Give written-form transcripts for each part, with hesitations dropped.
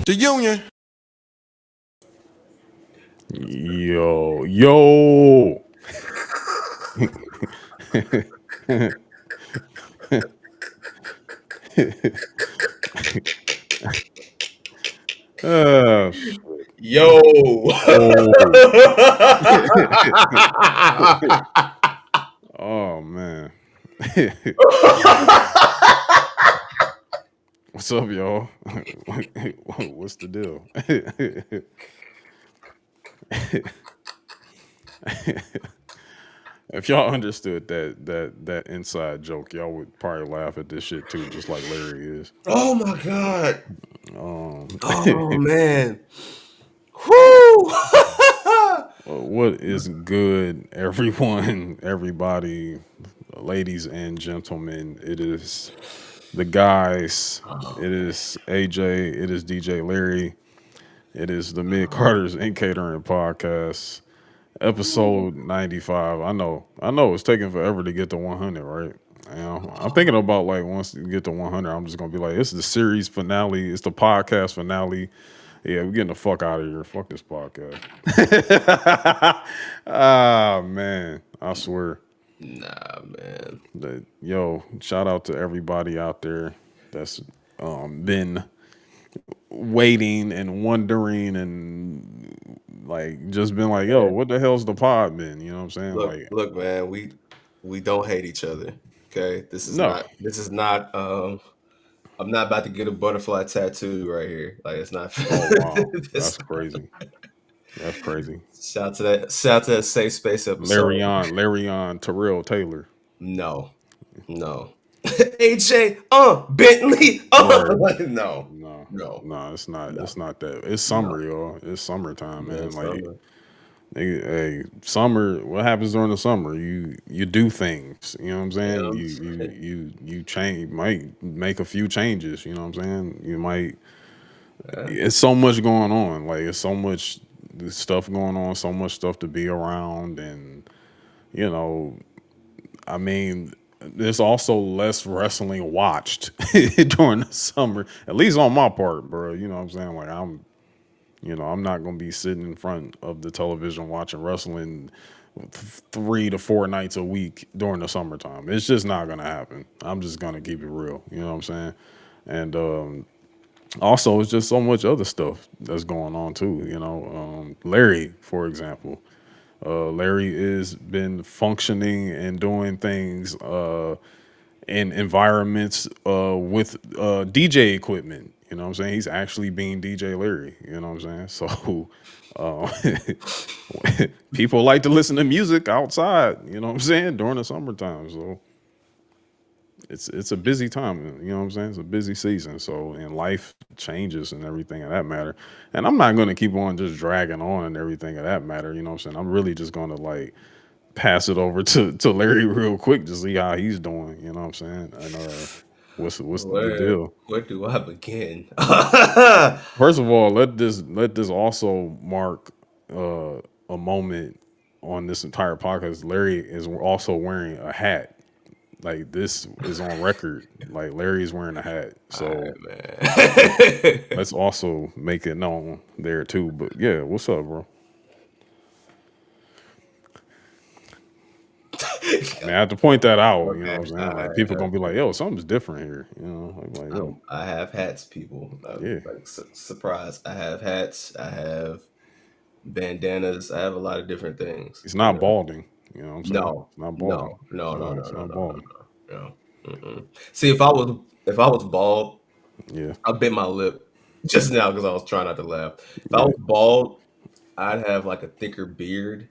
The union. Yo. Shit. Yo. Oh. Oh man. What's up, y'all? What's the deal? If y'all understood that inside joke, y'all would probably laugh at this shit too, just like Larry is. Oh my god. Um, Oh man. Whoo. what is good, everyone, everybody, ladies and gentlemen? It is the guys. It is AJ. It is DJ Larry. It is the Mid Carters and Catering Podcast, episode 95. I know, it's taking forever to get to 100, right? You know, I'm thinking about like once you get to 100, I'm just gonna be like, it's the series finale, it's the podcast finale. Yeah, we're getting the fuck out of here. Fuck this podcast. Ah man, I swear. Nah, man. Yo, shout out to everybody out there that's been waiting and wondering and like just been like, yo, Man. what the hell's the pod been? You know what I'm saying? Like, Look, man. We don't hate each other. Okay. no. This is not. I'm not about to get a butterfly tattoo right here. Like it's not. Oh wow, This, that's crazy. That's crazy. shout out to that. Shout out to that safe space episode. Larry on Terrell Taylor. No. No. AJ, Bentley, Word. no, No, no, no, it's not. no, It's not that. It's no. summer, y'all. It's summertime, Yeah, man. Like, summer. hey, summer. What happens during the summer? You do things. You know what I'm You know saying? what I'm You you saying? you you change. Might make a few changes. You know what I'm saying? You might. Yeah. It's so much going on. Like, it's so much stuff going on. So much stuff to be around, and you know, I mean, there's also less wrestling watched during the summer, at least on my part, bro. You know what I'm saying? Like, I'm not gonna be sitting in front of the television watching wrestling 3 to 4 nights a week during the summertime. It's just not gonna happen. I'm just gonna keep it real. You know what I'm saying? And also, it's just so much other stuff that's going on too. You know, Larry, for example. Larry has been functioning and doing things in environments with DJ equipment. You know what I'm saying? He's actually being DJ Larry. You know what I'm saying? So people like to listen to music outside. You know what I'm saying? During the summertime. So it's a busy time. You know what I'm saying? It's a busy season. So and life changes and everything of that matter. And I'm not going to keep on just dragging on and everything of that matter. You know what I'm saying? I'm really just going to like pass it over to Larry real quick to see how he's doing. You know what I'm saying? And what's the deal? Where do I begin? First of all, let this also mark a moment on this entire podcast. Larry is also wearing a hat. Like, this is on record. Like, Larry is wearing a hat. All right, So man. let's also make it known there too. But yeah, what's up, bro? I mean, I have to point that out. You know Okay, what I'm all saying? Like, right. people gonna be like, "Yo, something's different here." You know, like, "Yo, I have hats, people. yeah, Like surprise. I have hats. I have bandanas. I have a lot of different things. it's You not know. balding." You know what I'm saying? No, It's not balding. no, no, no, no, It's no, not no, no, balding. no. No. Mm-mm. See, if I was bald, Yeah, I bit my lip just now because I was trying not to laugh. If I yeah. was bald, I'd have like a thicker beard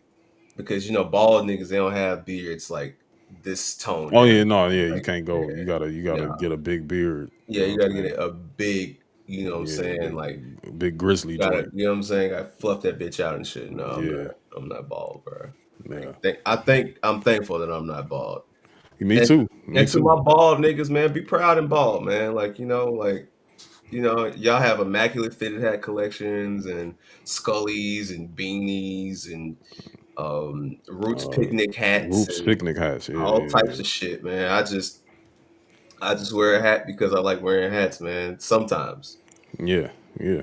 because bald niggas they don't have beards like this tone Oh down. yeah, no, yeah. You Like can't go. You gotta yeah, get a big beard. You yeah, know you what got I'm to get saying? a big, you know what I'm Yeah, saying? Like big grizzly gotta, joint. you know what I'm saying? I fluff that bitch out and shit. No, Yeah, I'm not bald, bro. yeah. I think I'm thankful that I'm not bald. Me And too. Me and to too. my bald niggas, man, be proud and bald, man. Y'all have immaculate fitted hat collections and Scullies and beanies and Roots Uh, picnic hats Roots and picnic hats. Yeah, all yeah, types of shit, man. I just wear a hat because I like wearing hats, man. Sometimes. yeah, yeah, yeah.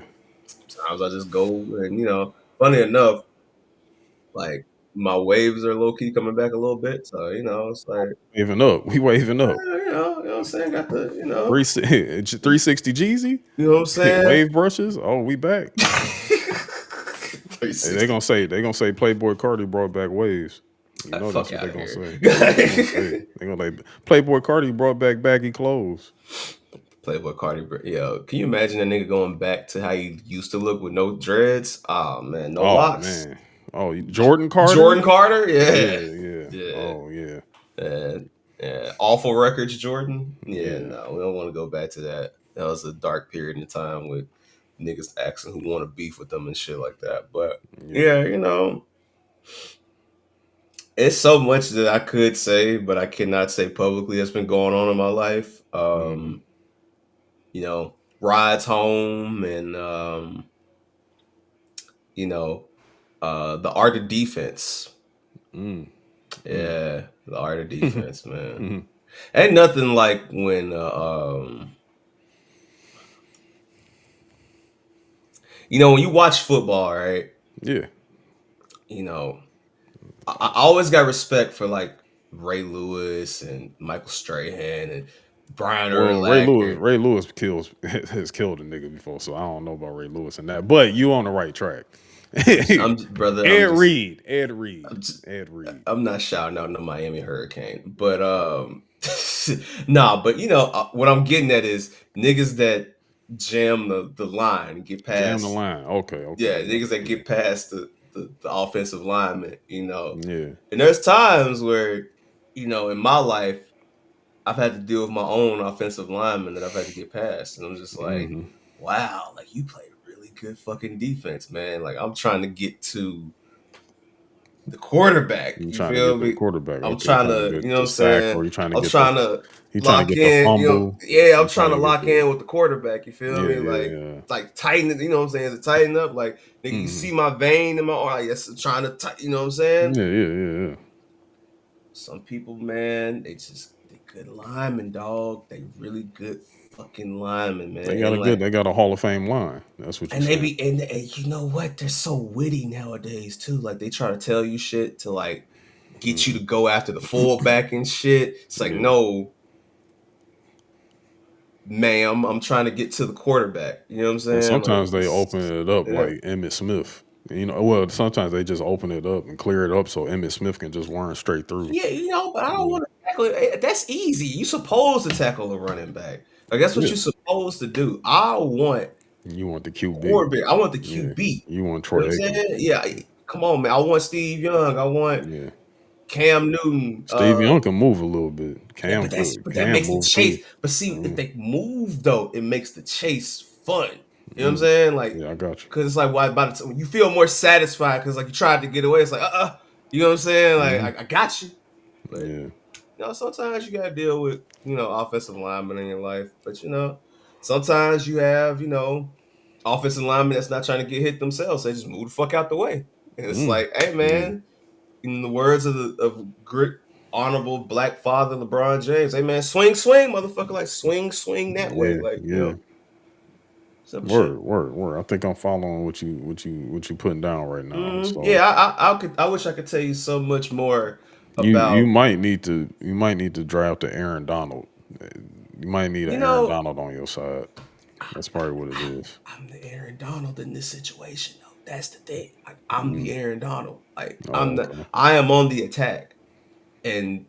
Sometimes I just go and funny enough, like my waves are low key coming back a little bit. So it's like Waving up. We waving up. you know what I'm saying. Got the 360 Jeezy? you know what I'm saying. Wave brushes? Oh, we back. Hey, they 360. gonna say they gonna say Playboy Cardi brought back waves. You know Fuck that's what out they of gonna here. say. They gonna say they gonna like Playboy Cardi brought back baggy clothes. Playboy Cardi, yo, can you imagine a nigga going back to how he used to look with no dreads? Oh man, no Oh locks. man. Oh, Jordan Carter? Jordan Carter, Yeah, yeah, yeah. yeah, Oh yeah. yeah. Awful records, Jordan. Yeah, Yeah. no, we don't want to go back to that. That was a dark period in time with niggas asking who want to beef with them and shit like that. But Yeah. yeah, it's so much that I could say, but I cannot say publicly that's been going on in my life. Hmm. Rides home and you know, the art of defense. Mm. Mm. Yeah, the art of defense, man. Ain't nothing like when when you watch football, right? Yeah. You know, I always got respect for like Ray Lewis and Michael Strahan and Brian Well, Ray Lewis, Urlacher. Ray Lewis kills has killed a nigga before, so I don't know about Ray Lewis and that. But you on the right track. Brother. Ed Reed, I'm just, Ed Reed, I'm not shouting out no Miami Hurricane, but nah. But what I'm getting at is niggas that jam the line and get jam the past. line. Okay, okay, Yeah, I got niggas that you. get past the offensive lineman. Yeah, And there's times where in my life I've had to deal with my own offensive lineman that I've had to get past, and I'm just like, hmm wow, like you play really good fucking defense, man. Like I'm trying to get to the quarterback. you You trying to feel get to the me? quarterback. I'm Okay, you trying trying to to, get what the I'm sack, saying? or you trying to I'm get the trying to you trying to lock get the in, fumble. yeah, I'm You trying trying to to get lock the in with the quarterback. You feel yeah, me? yeah, yeah. Like tighten it, you know what I'm saying? Is it tighten up? Like, nigga, you hmm see my vein in my arm, like, yes, I'm trying to tighten, you know what I'm saying? Yeah, yeah, yeah, yeah. Some people, man, they good linemen, dog. They really good fucking linemen, man. And They got a Hall of Fame line. That's what you're and they saying. be and you know what? They're so witty nowadays too. Like they try to tell you shit to like get you to hmm go after the fullback and shit. It's like, Yeah. no, ma'am, I'm trying to get to the quarterback. You know what I'm And saying? Like sometimes they open it up yeah. like Emmitt Smith. Well, sometimes they just open it up and clear it up so Emmitt Smith can just run straight through. Yeah, but I don't Yeah, want to tackle it. That's easy. You supposed to tackle the running back. Like that's what yeah. you're supposed to do. I want You want the QB. quarterback. I want the Yeah, QB. you want You know Troy what I'm Aikman. saying? Yeah, come on, man. I want Steve Young. I want Yeah, Cam Newton. Steve Young can move a little bit. Yeah, Cam could. but that Cam makes the move too. chase. But see, if Yeah, they move though, it makes the chase fun. You know what I'm mm, saying? Like, yeah. I got you. because it's like why by the time you feel more satisfied because like you tried to get away. It's like you know what I'm saying? Like hmm I got you. But Yeah. sometimes you gotta deal with offensive linemen in your life. But sometimes you have offensive linemen that's not trying to get hit themselves. They just move the fuck out the way. And it's Mm, like, hey yeah. man, in the words of great honorable black father LeBron James, hey man, swing, swing, motherfucker, like swing, swing that way, Yeah. like Yeah. simple shit. Word. Word. Word. I think I'm following what you putting down right now. So Yeah, I wish I could tell you so much more you about might need to draft the Aaron Donald. You might need an you Aaron know. Donald on your side. That's probably what it is. I'm the Aaron Donald in this situation, though. That's the thing. Like, I'm the Mm. Aaron Donald. Like Oh, okay. I am on the attack, and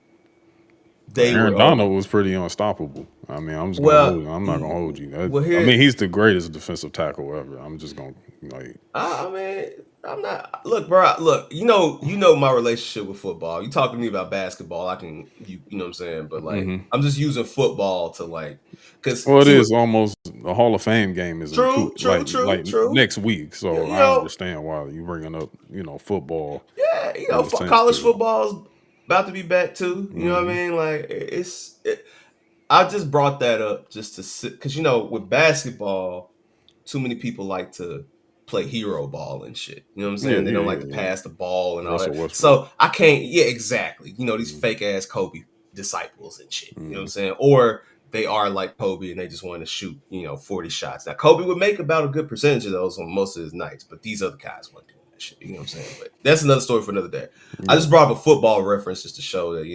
Well, they Aaron were Donald on. was pretty unstoppable. I mean, I'm just gonna Well, hold you. I'm not gonna hold you. well I mean, here he's the greatest defensive tackle ever. I'm just gonna like. I mean, I'm not. Look, bro. Look, my relationship with football. You talk to me about basketball, I can, you know what I'm saying. But like, hmm I'm just using football to like, because Well, it see what. is almost the Hall of Fame game is in two True, true, true, true. next week. You, So you I know, understand why you bringing up football yeah, in the sense college to. football's about to be back too. You know what I hmm mean? Like, I just brought that up just to sit because with basketball, too many people like to play hero ball and shit. You know what I'm Yeah, saying? They yeah, don't like yeah, to yeah. pass the ball and all that. Russell Westbrook. So I can't. Yeah, exactly. These hmm fake ass Kobe disciples and shit. You know what I'm hmm saying? Or they are like Kobe and they just want to shoot, 40 shots. Now Kobe would make about a good percentage of those on most of his nights, but these other guys weren't doing that shit. You know what I'm saying? But that's another story for another day. I Yeah. just brought up a football reference just to show that,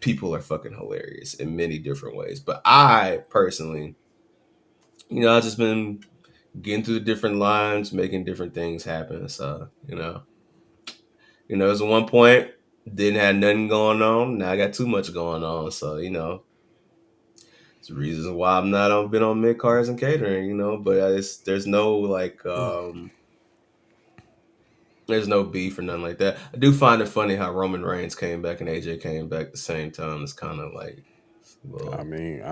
people are fucking hilarious in many different ways. But I personally, I've just been getting through the different lines, making different things happen. So, there's one point didn't have nothing going on. Now I got too much going on. So, it's the reasons why I'm not on been on mid cars and catering, but there's no like there's no beef or nothing like that. I do find it funny how Roman Reigns came back and AJ came back at the same time. It's kind of like, well,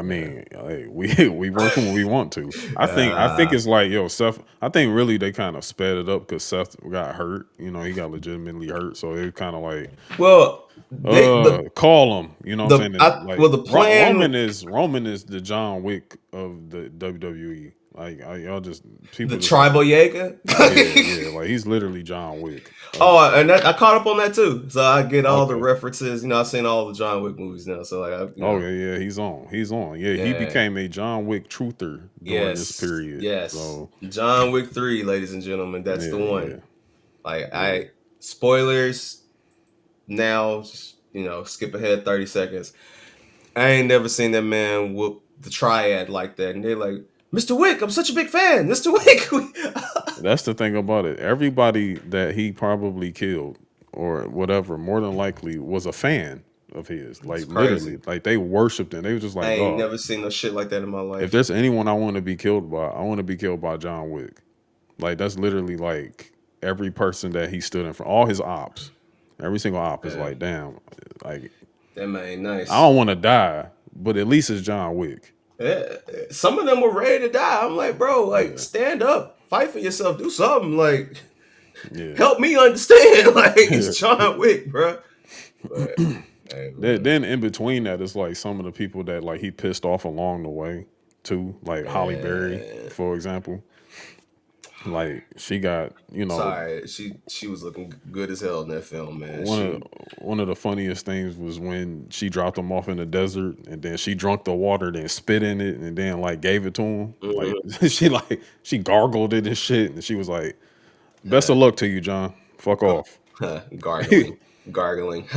yeah. Hey, we work when we want to. I think Uh, it's like Seth. I think really they kind of sped it up because Seth got hurt. He got legitimately hurt, so it kind of like well, they call him. You know what I'm saying? And, like the plan, Roman is the John Wick of the WWE. Like y'all just the people just like tribal Jaeger. yeah, like he's literally John Wick. Oh, and I caught up on that too. So I get all the Okay. references. I've seen all the John Wick movies now. So like, Oh yeah, he's on. Yeah, he yeah, became a John Wick truther during this yes, period. yes. So John Wick 3, ladies and gentlemen, that's the yeah, one. yeah, Like yeah. spoilers now, just, skip ahead 30 seconds. I ain't never seen that man whoop the triad like that. And they're like, Mr. Wick, I'm such a big fan. Mr. Wick. That's the thing about it. Everybody that he probably killed or whatever, more than likely, was a fan of his. It's Like crazy. literally, like they worshipped him. They was just I like, ain't dog. never seen no shit like that in my If life. there's anyone I want to be killed by, I want to be killed by John Wick. Like that's literally like every person that he stood in for, all his ops. Every single op is Yeah, like, damn, like that man I nice. don't want to die, but at least it's John Wick. Yeah. Some of them were ready to die. I'm like, bro, like, Yeah, stand up, fight for yourself, do something. Like, yeah. help me understand. Like, it's John Wick, bro. But, hey, man. Then in between that, it's like some of the people that like he pissed off along the way too, like Holly Berry, Yeah. for example. Like she got, Sorry, she was looking good as hell in that film, man. one of She one of the funniest things was when she dropped him off in the desert and then she drunk the water, then spit in it, and then like gave it to him. Like mhm, she gargled it and shit, and she was like, "Best uh, of luck to you, John. Fuck off." gargling, gargling.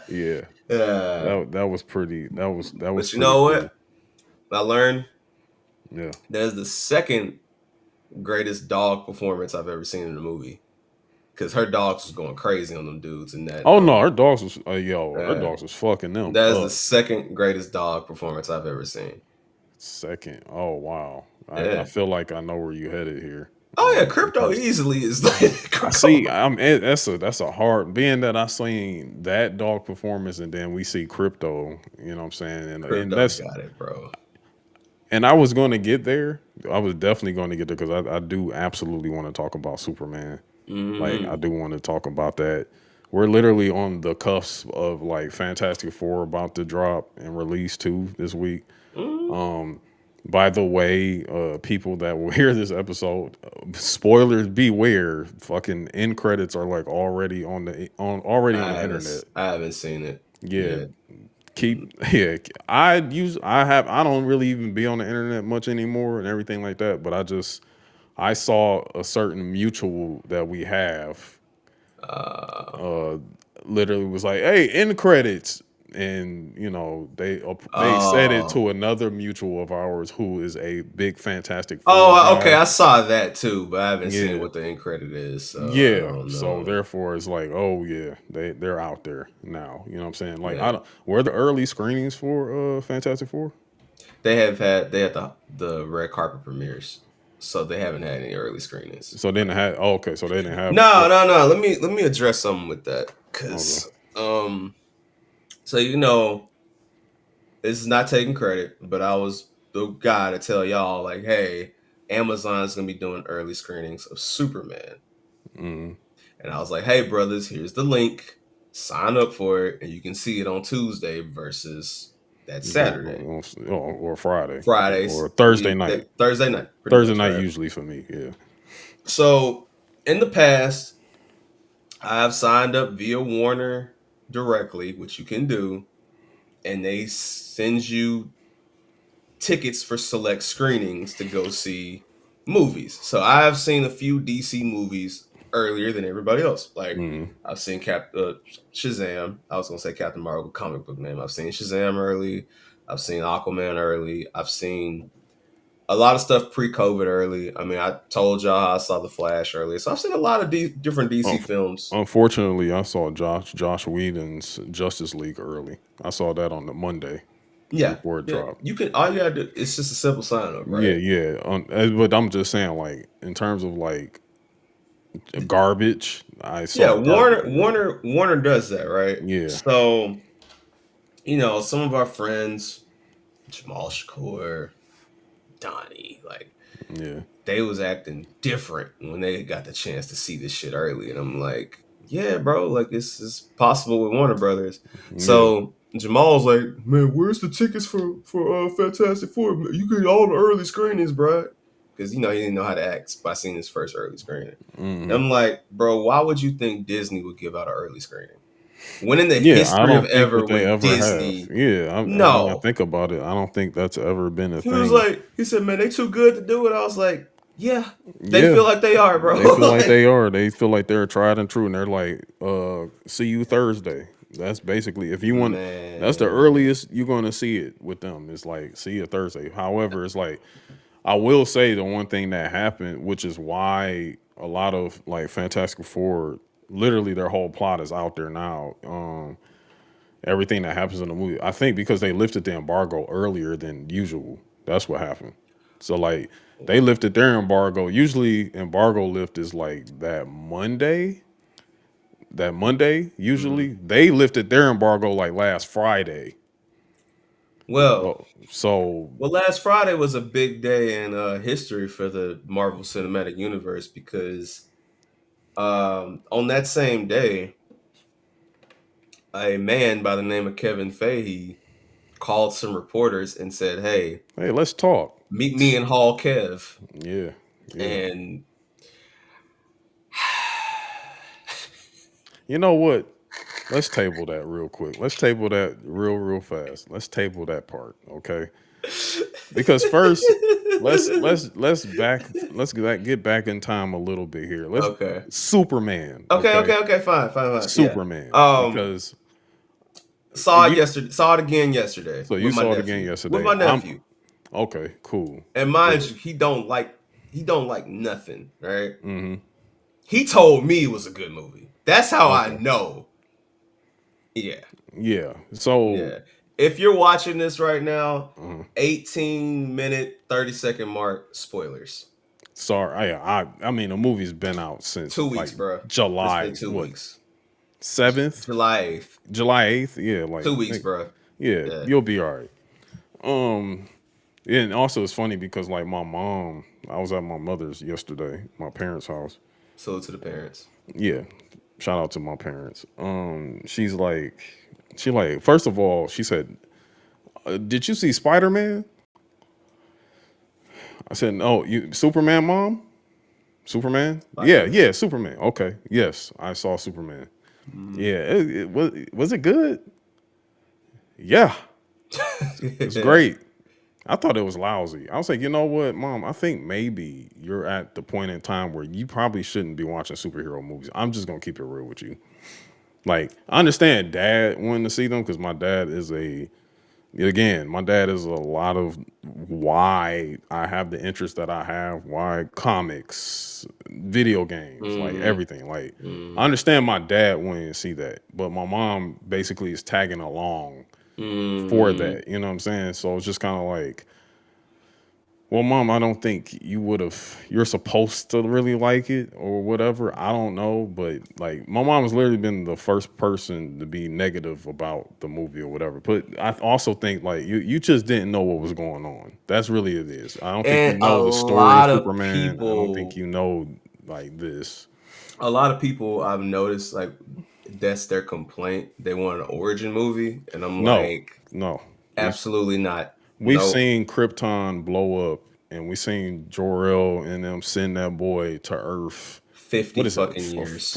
Yeah, Uh, that was pretty. That was but you pretty know cool. what? I learned Yeah. that's the second greatest dog performance I've ever seen in a movie. Because her dogs was going crazy on them dudes in that. Oh no, her dogs was her Uh, dogs was fucking them that is the up. second greatest dog performance I've ever seen. Second. Oh wow. I Yeah. feel like I know where you headed here. Oh yeah, crypto Because easily is like I come see. on. That's a hard. Being that I seen that dog performance, and then we see crypto. You know what I'm saying? And Crypto that's got it, bro. and I was going to get there. I was definitely going to get there because I do absolutely want to talk about Superman. Like I Mm-hmm. do want to talk about that. We're literally on the cusp of like Fantastic Four about to drop and release too this week. Mm-hmm. By the way, people that will hear this episode, spoilers beware. Fucking end credits are like already on the internet. I haven't seen it Yeah, yet. yeah. I don't really even be on the internet much anymore and everything like that. But I saw a certain mutual that we have Uh, uh literally was like, "Hey, end credits," and they said it oh, to another mutual of ours who is a big Fantastic Four oh, okay. guy. I saw that too, but I haven't seen Yeah, what the end credit is, so I yeah. don't So know. therefore, it's like, oh yeah, they're out there now. You know what I'm saying? Like, I Yeah, don't. Were the early screenings for Fantastic Four? they had the red carpet premieres, so they haven't had any early screenings. So then they had. Oh, okay, so they didn't have. No, What? no, no. Let me address something with that, Okay. because so this is not taking credit, but I was the guy to tell y'all like, hey, Amazon's gonna be doing early screenings of Superman, Mm, and I was like, hey, brothers, here's the link. Sign up for it, and you can see it on Tuesday versus that Saturday, or Friday or Fridays, Thursday night. Thursday night, pretty Thursday much, night right? usually for me. Yeah. So in the past, I've signed up via Warner directly, which you can do. and they send you tickets for select screenings to go see movies. So I've seen a few DC movies earlier than everybody else. Like Mm. I've seen Shazam. I was gonna say Captain Marvel, comic book name. I've seen Shazam early. I've seen Aquaman early. I've seen a lot of stuff pre-COVID early. I mean, I told y'all how I saw The Flash early, so I've seen a lot of different DC Unf- films. Unfortunately, I saw Josh Whedon's Justice League early. I saw that on the Monday Yeah, before it yeah. dropped. You can all you gotta do. It's just a simple sign up, Yeah, right? yeah. But I'm just saying, like, in terms of like garbage, I Yeah, saw garbage Warner early. Warner Warner does that, right? Yeah, So some of our friends, Jamal Shakur, Donnie, like yeah, they was acting different when they got the chance to see this shit early, and I'm like, yeah, bro, like it's possible with Warner Brothers. yeah. So Jamal's like, man, where's the tickets for Fantastic Four? You get all the early screenings, bro, because he didn't know how to act by seeing his first early screening. Hmm. I'm like, bro, why would you think Disney would give out an early screening? When in the Yeah, I history of don't think ever that they with ever have. Disney, Yeah, when I no. think about it, I don't think that's ever been a He was thing. like, he said, man, they too good to do it. I was like, yeah, they Yeah, feel like they are, bro. they feel like Like, they are. They feel like they're tried and true, and they're like, see you Thursday. That's basically if you want. That's the man. earliest you're going to see it with them. It's like see you Thursday. However, it's like I will say the one thing that happened, which is why a lot of like Fantastic Four, literally their whole plot is out there now. Everything that happens in the movie, I think because they lifted the embargo earlier than usual. That's what happened. So like they lifted their embargo. Usually embargo lift is like that Monday. That Monday, Mm. usually they lifted their embargo like last Friday. Well, So last Friday was a big day in history for the Marvel Cinematic Universe because on that same day, a man by the name of Kevin Feige called some reporters and said, "Hey, hey, let's talk. meet me in Hall Kev." Yeah, yeah. And You know what? Let's table that real quick. Let's table that real fast. Let's table that part, okay? Because first, let's get back in time a little bit here. Let's okay. Superman, Okay, okay? okay, okay, fine. Yeah. Superman, Um, because saw it you. yesterday. Saw it again yesterday So with you my saw it again nephew. With yesterday. my I'm nephew. okay. Cool. And mind Good. you, he don't like nothing, right? Hmm. He told me it was a good movie. That's how I Okay. know. Yeah. Yeah. So Yeah. If you're watching this right now, uh, 18-minute, 30-second mark, spoilers. sorry. I mean the movie's been out since 2 weeks, like bro. It's been July two what weeks. 7th, July 8th. July 8th. Yeah. Like 2 weeks, bro. yeah, Yeah. you'll be all right. Um. Yeah, and also it's funny because like my mom, I was at my mother's yesterday, my parents' house. Salute to the parents. Yeah, shout out to my parents. She like, first of all, she said, "Did you see Spider Man?" I said, "No, you Superman, mom, Superman." Yeah, Spider-Man. yeah, Superman. Okay, yes, I saw Superman. Mm. Yeah, was it good? Yeah, it's great. I thought it was lousy. I was like, you know what, mom? I think maybe you're at the point in time where you probably shouldn't be watching superhero movies. I'm just gonna keep it real with you. Like, I understand dad wanting to see them because my dad is a lot of why I have the interest that I have, why comics, video games, like Mm, everything. Like, I mm, understand my dad wanting to see that, but my mom basically is tagging along for mm. that. You know what I'm saying? So it's just kind of like, well, mom, I don't think you would have. You're supposed to really like it or whatever. I don't know, but like my mom has literally been the first person to be negative about the movie or whatever. But I also think like you just didn't know what was going on. That's really it is. I don't think you And a know the story of lot of Superman. I don't think people, you know like this. I've noticed like that's their complaint. They want an origin movie, and I'm No, like, no. absolutely not. We've Nope. seen Krypton blow up, and we seen Jor-El and them send that boy to Earth. 50 What is it? fucking years.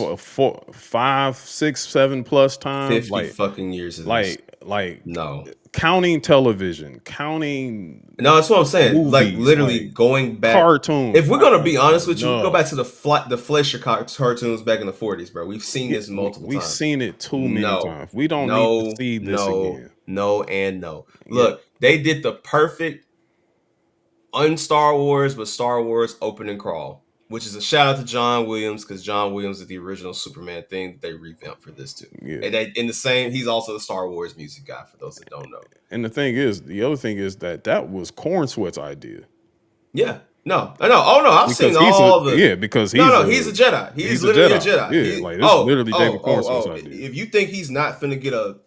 5, 6, 7 plus times. 50 fucking years of this. Like No. counting television, counting No, that's what I'm saying. Like movies, literally like going back. cartoons. If we're gonna be Like honest with you, we go back enough. to the Fleischer cartoons back in the 40s, bro. We've seen Yeah, this multiple we've times. seen it too many No, times. We don't need to no, see this no, again. no, and no. Yeah, Look, they did the perfect un-Star Wars, but Star Wars opening crawl, which is a shout out to John Williams because John Williams is the original Superman thing that they revamped for this too. yeah. And they, in the same, he's also the Star Wars music guy for those that don't know. And the other thing is that was Corn Sweat's idea Yeah, no, I know. Oh no, I've seen because he's a all the. yeah because No, no, he's a Jedi. He's he's a literally a Jedi. Jedi. Yeah, He like this is literally David Cornswell's oh. idea. If you think he's not finna get a,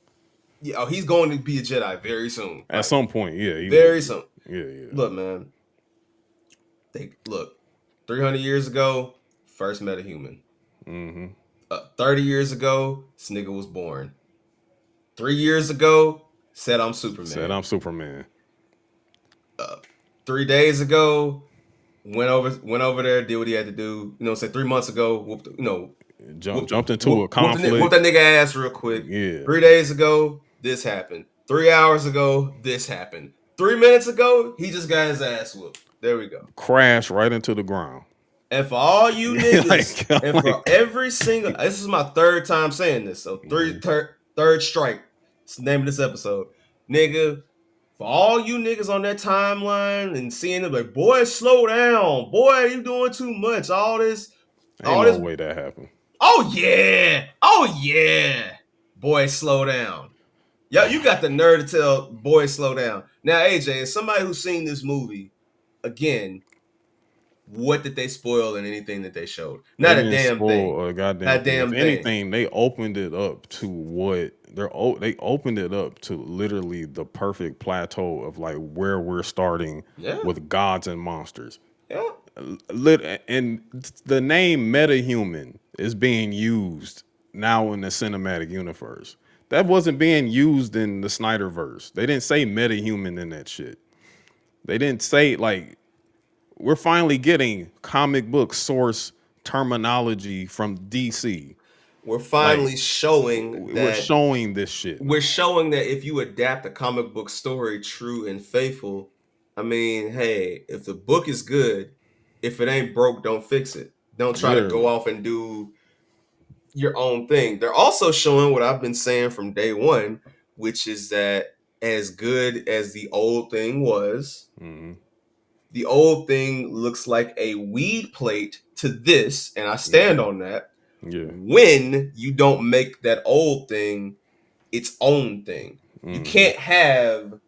yeah, oh, he's going to be a Jedi very soon. At Like some point, yeah, he will very be. soon. Yeah, yeah. Look, man. They look. 300 years ago, first metahuman. Mm-hmm. 30 years ago, this nigga was born. 3 years ago, said I'm Said Superman. I'm Superman. 3 days ago, went over there, did what he had to do. You know, say 3 months ago, Jumped into a whooped conflict. that nigga ass real quick. Yeah, 3 days ago, this happened. 3 hours ago, this happened. 3 minutes ago, he just got his ass whooped. There we go. crash right into the ground. And for all you niggas, like, and for every single, this is my third time saying this, so third strike. It's the name of this episode, nigga. For all you niggas on that timeline and seeing them like, boy, slow down, boy, you doing too much. ain't All no this. way that happened. Oh yeah, boy, slow down. Yo, you got the nerve to tell boy, slow down. Now, AJ, as somebody who's seen this movie, again, what did they spoil in anything that they showed? They Not a didn't damn thing. spoil a Not goddamn a thing. If damn thing. anything, they opened it up to they opened it up to literally the perfect plateau of like where we're starting Yeah, with gods and monsters. yeah. And the name metahuman is being used now in the cinematic universe. That wasn't being used in the Snyderverse. They didn't say metahuman in that shit. They didn't say like we're finally getting comic book source terminology from DC. We're Like finally showing we're that showing this shit now. if you adapt a comic book story true and faithful, I mean, hey, if the book is good, if it ain't broke, don't fix it. Don't try to go Literally. off and do your own thing. They're also showing what I've been saying from day one, which is that as good as the old thing was, Hmm. the old thing looks like a weed plate to this, and I stand Yeah. on that. Yeah. When you don't make that old thing its own thing, you Hmm. can't have,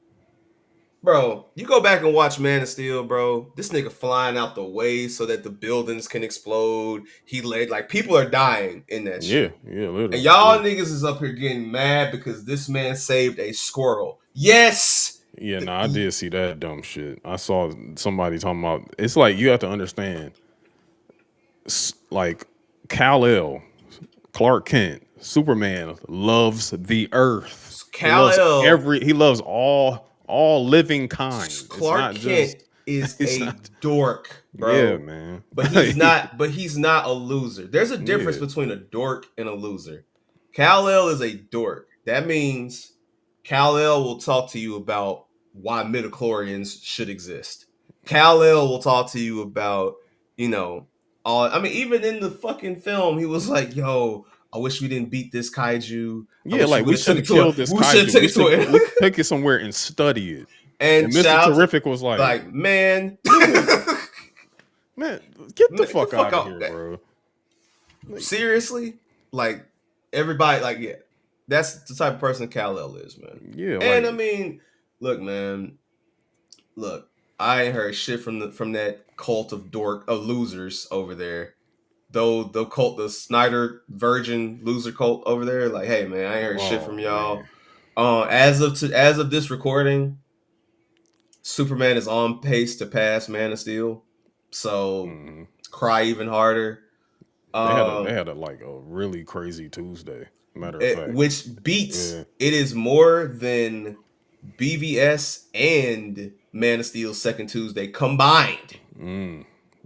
bro. You go back and watch Man of Steel, bro. This nigga flying out the way so that the buildings can explode. He laid like people are dying in that Yeah. shit. Yeah. And Literally. y'all Yeah. niggas is up here getting mad because this man saved a squirrel. Yes. Yeah, no, I did see that dumb shit. I saw somebody talking about it's like you have to understand like Kal-El, Clark Kent, Superman loves the earth. Cal El, He loves all living kind. It's Clark not Kent just is it's a not dork, yeah, bro. man. But he's not. But he's not a loser. There's a difference Yeah. between a dork and a loser. Kal El is a dork. That means Kal El will talk to you about why midichlorians should exist. Kal El will talk to you about, you know, all. I mean, even in the fucking film, he was like, "Yo, I wish we didn't beat this kaiju. I Yeah, wish we like would we have took should it have to it. killed this We should have kaiju. took it to it." We could take it somewhere and study it. And And Mr. shout out to, Terrific was like, like, man, nigga, man, get the get the fuck fuck out of out. here, bro. Like, Seriously, like everybody, like, yeah, that's the type of person Kal-El is, man. yeah, And like I mean, look, man, look, I ain't heard shit from that cult of dork of losers over there. Though the cult, the Snyder Virgin loser cult over there, like, hey man, I ain't heard shit from oh man. y'all. As of this recording, Superman is on pace to pass Man of Steel. So Mhm. cry even harder. They had a like a really crazy Tuesday. Matter of fact. Which beats Yeah. it is more than BVS and Man of Steel Second Tuesday combined. Mm.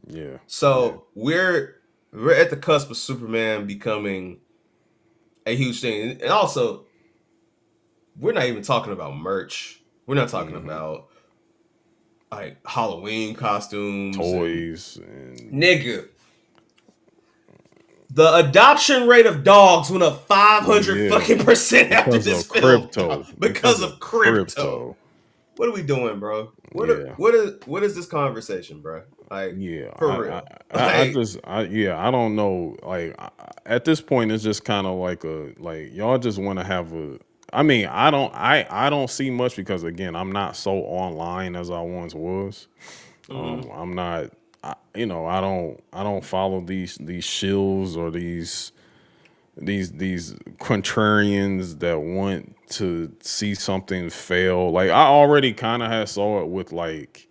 Yeah. Yeah. So we're at the cusp of Superman becoming a huge thing, and also we're not even talking about merch. We're not talking Hmm. about like Halloween costumes and Toys and nigga. The adoption rate of dogs went up well, 500 yeah, fucking percent after because this of film, crypto. because Because of of crypto. crypto. What are we doing, bro? Yeah. What is this conversation, bro? Like Yeah, for real. Like I don't know. Like at this point, it's just kind of like a like y'all just want to have a. I mean, I don't see much because again, I'm not so online as I once was. mhm. I'm not. I don't follow these shills or these contrarians that want to see something fail. Like I already kind of had saw it with like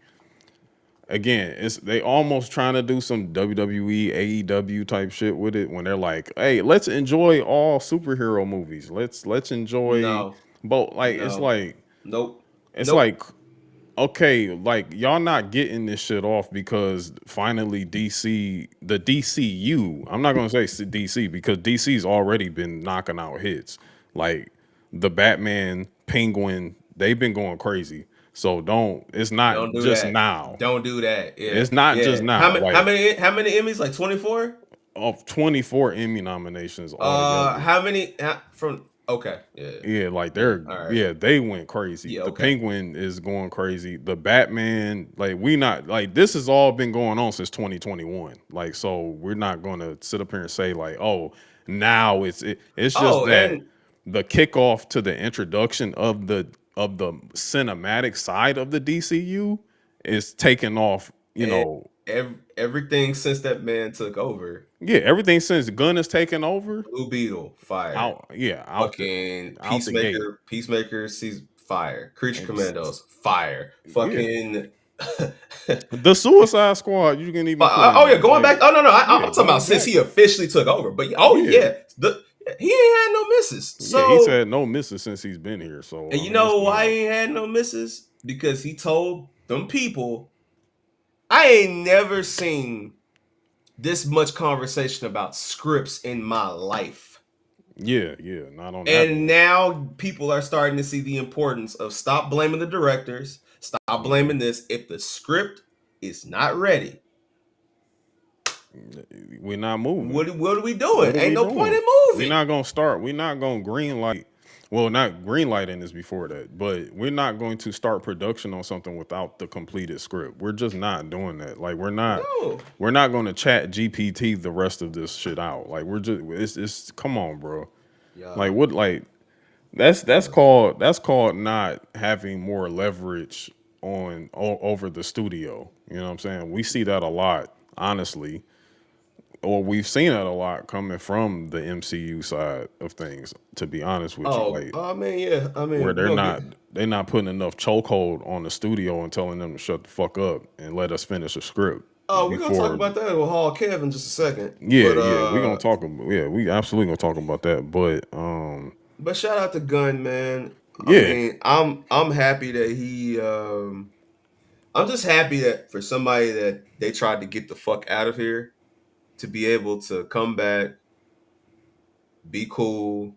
again, it's they almost trying to do some WWE, AEW type shit with it when they're like, "Hey, let's enjoy all superhero movies. Let's enjoy No, both." Like no, nope, it's nope. like okay, like y'all not getting this shit off because finally DC, the DCU. I'm not gonna say DC because DC's already been knocking out hits. Like the Batman, Penguin, they've been going crazy. So don't. It's not Don't do just that. now. Don't do that. Yeah, It's not yeah. just now. Like How many Emmys? Like 24? of 24 Emmy nominations altogether. How many from? Okay, yeah, Yeah, like yeah. All right, they went crazy. yeah, The okay. Penguin is going crazy. The Batman, like we not like this has all been going on since 2021. Like so we're not going to sit up here and say like, "Oh, now it's just Oh, that and the kickoff to the introduction of the cinematic side of the DCU is taking off, and everything since that man took over. yeah, everything since Gunn has taken over Blue Beetle, fire. out yeah, Fucking out the gate. Peacemaker sees fire. Creature And Commandos, fire. yeah. Fucking. The Suicide Squad, you can even put Oh in yeah, there. going Like, back. Oh no, yeah, I'm talking about going since back. he officially took over. But oh Yeah. yeah, he ain't had no misses. Yeah, he's So had no misses since he's been here. So and I you mean it's know why not he ain't had no misses? Because he told them people, I ain't never seen this much conversation about scripts in my life. yeah, yeah, not on that And one. now people are starting to see the importance of stop blaming the directors, stop Hmm. blaming this. If the script is not ready, We're not moving. what are we doing? What are Ain't we no point doing? in We're moving. not gonna start. We're not gonna green light. Well, not green lighting this before that, but we're not going to start production on something without the completed script. We're just not doing that. Like No. we're not going to chat GPT the rest of this shit out. Like we're just it's come on, bro. Like Yeah. what like Yeah. that's called not having more leverage over the studio. You know what I'm saying? We see that a lot, honestly, or we've seen it a lot coming from the MCU side of things. To be honest with you, Oh, like I mean, yeah. I where mean, we're gonna get. they're not putting enough chokehold on the studio and telling them to shut the fuck up and let us finish a script Oh, we're gonna talk before. about that with Hall Kev in just a second. Yeah, yeah, we gonna talk about yeah, we absolutely gonna talk about that. But shout out to Gunn, man. I Yeah, mean, I'm happy that he I'm just happy that for somebody that they tried to get the fuck out of here to be able to come back, be cool,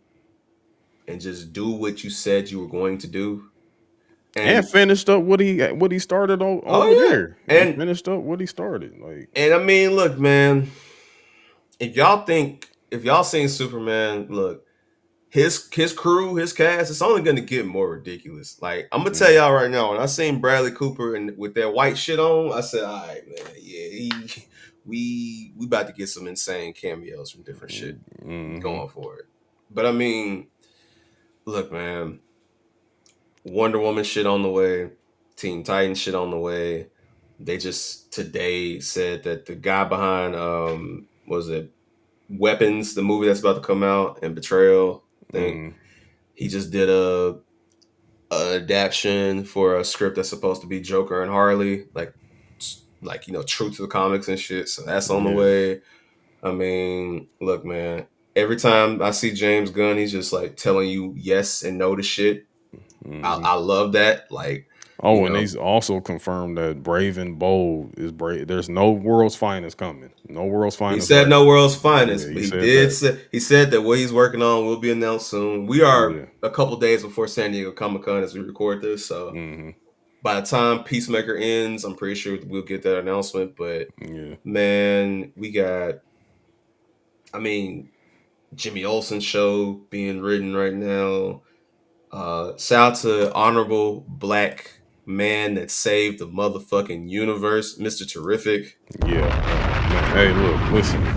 and just do what you said you were going to do. and And finished up what he started over oh yeah. there. He finished up what he started. Like, And I mean, look, man, if y'all seen Superman, look, his crew, his cast, it's only gonna get more ridiculous. Like I'm gonna tell mm, y'all right now, when I seen Bradley Cooper and with that white shit on, I said, all right, man, yeah, we about to get some insane cameos from different shit mm-hmm, going for it. But I mean, look, man, Wonder Woman shit on the way, Teen Titan shit on the way. They just today said that the guy behind was it Weapons, the movie that's about to come out, and Betrayal, I think mm, he just did a adaptation for a script that's supposed to be Joker and Harley, like true to the comics and shit. So that's on the yeah, way. I mean, look, man. Every time I see James Gunn, he's just like telling you yes and no to shit. mm-hmm, I love that. Like, Oh, You and know, he's also confirmed that Brave and Bold is brave. There's no World's Finest coming. No World's he Finest said right no now. world's Yeah, finest, he but he said did that. say he said that what he's working on will be announced soon. We are Yeah. a couple days before San Diego Comic Con as we record this, so Hmm. by the time Peacemaker ends, I'm pretty sure we'll get that announcement. But Yeah. man, we got, I mean, Jimmy Olsen's show being written right now. Shout out to honorable black man that saved the motherfucking universe, Mr. Terrific. Yeah. Man. Hey, look, listen.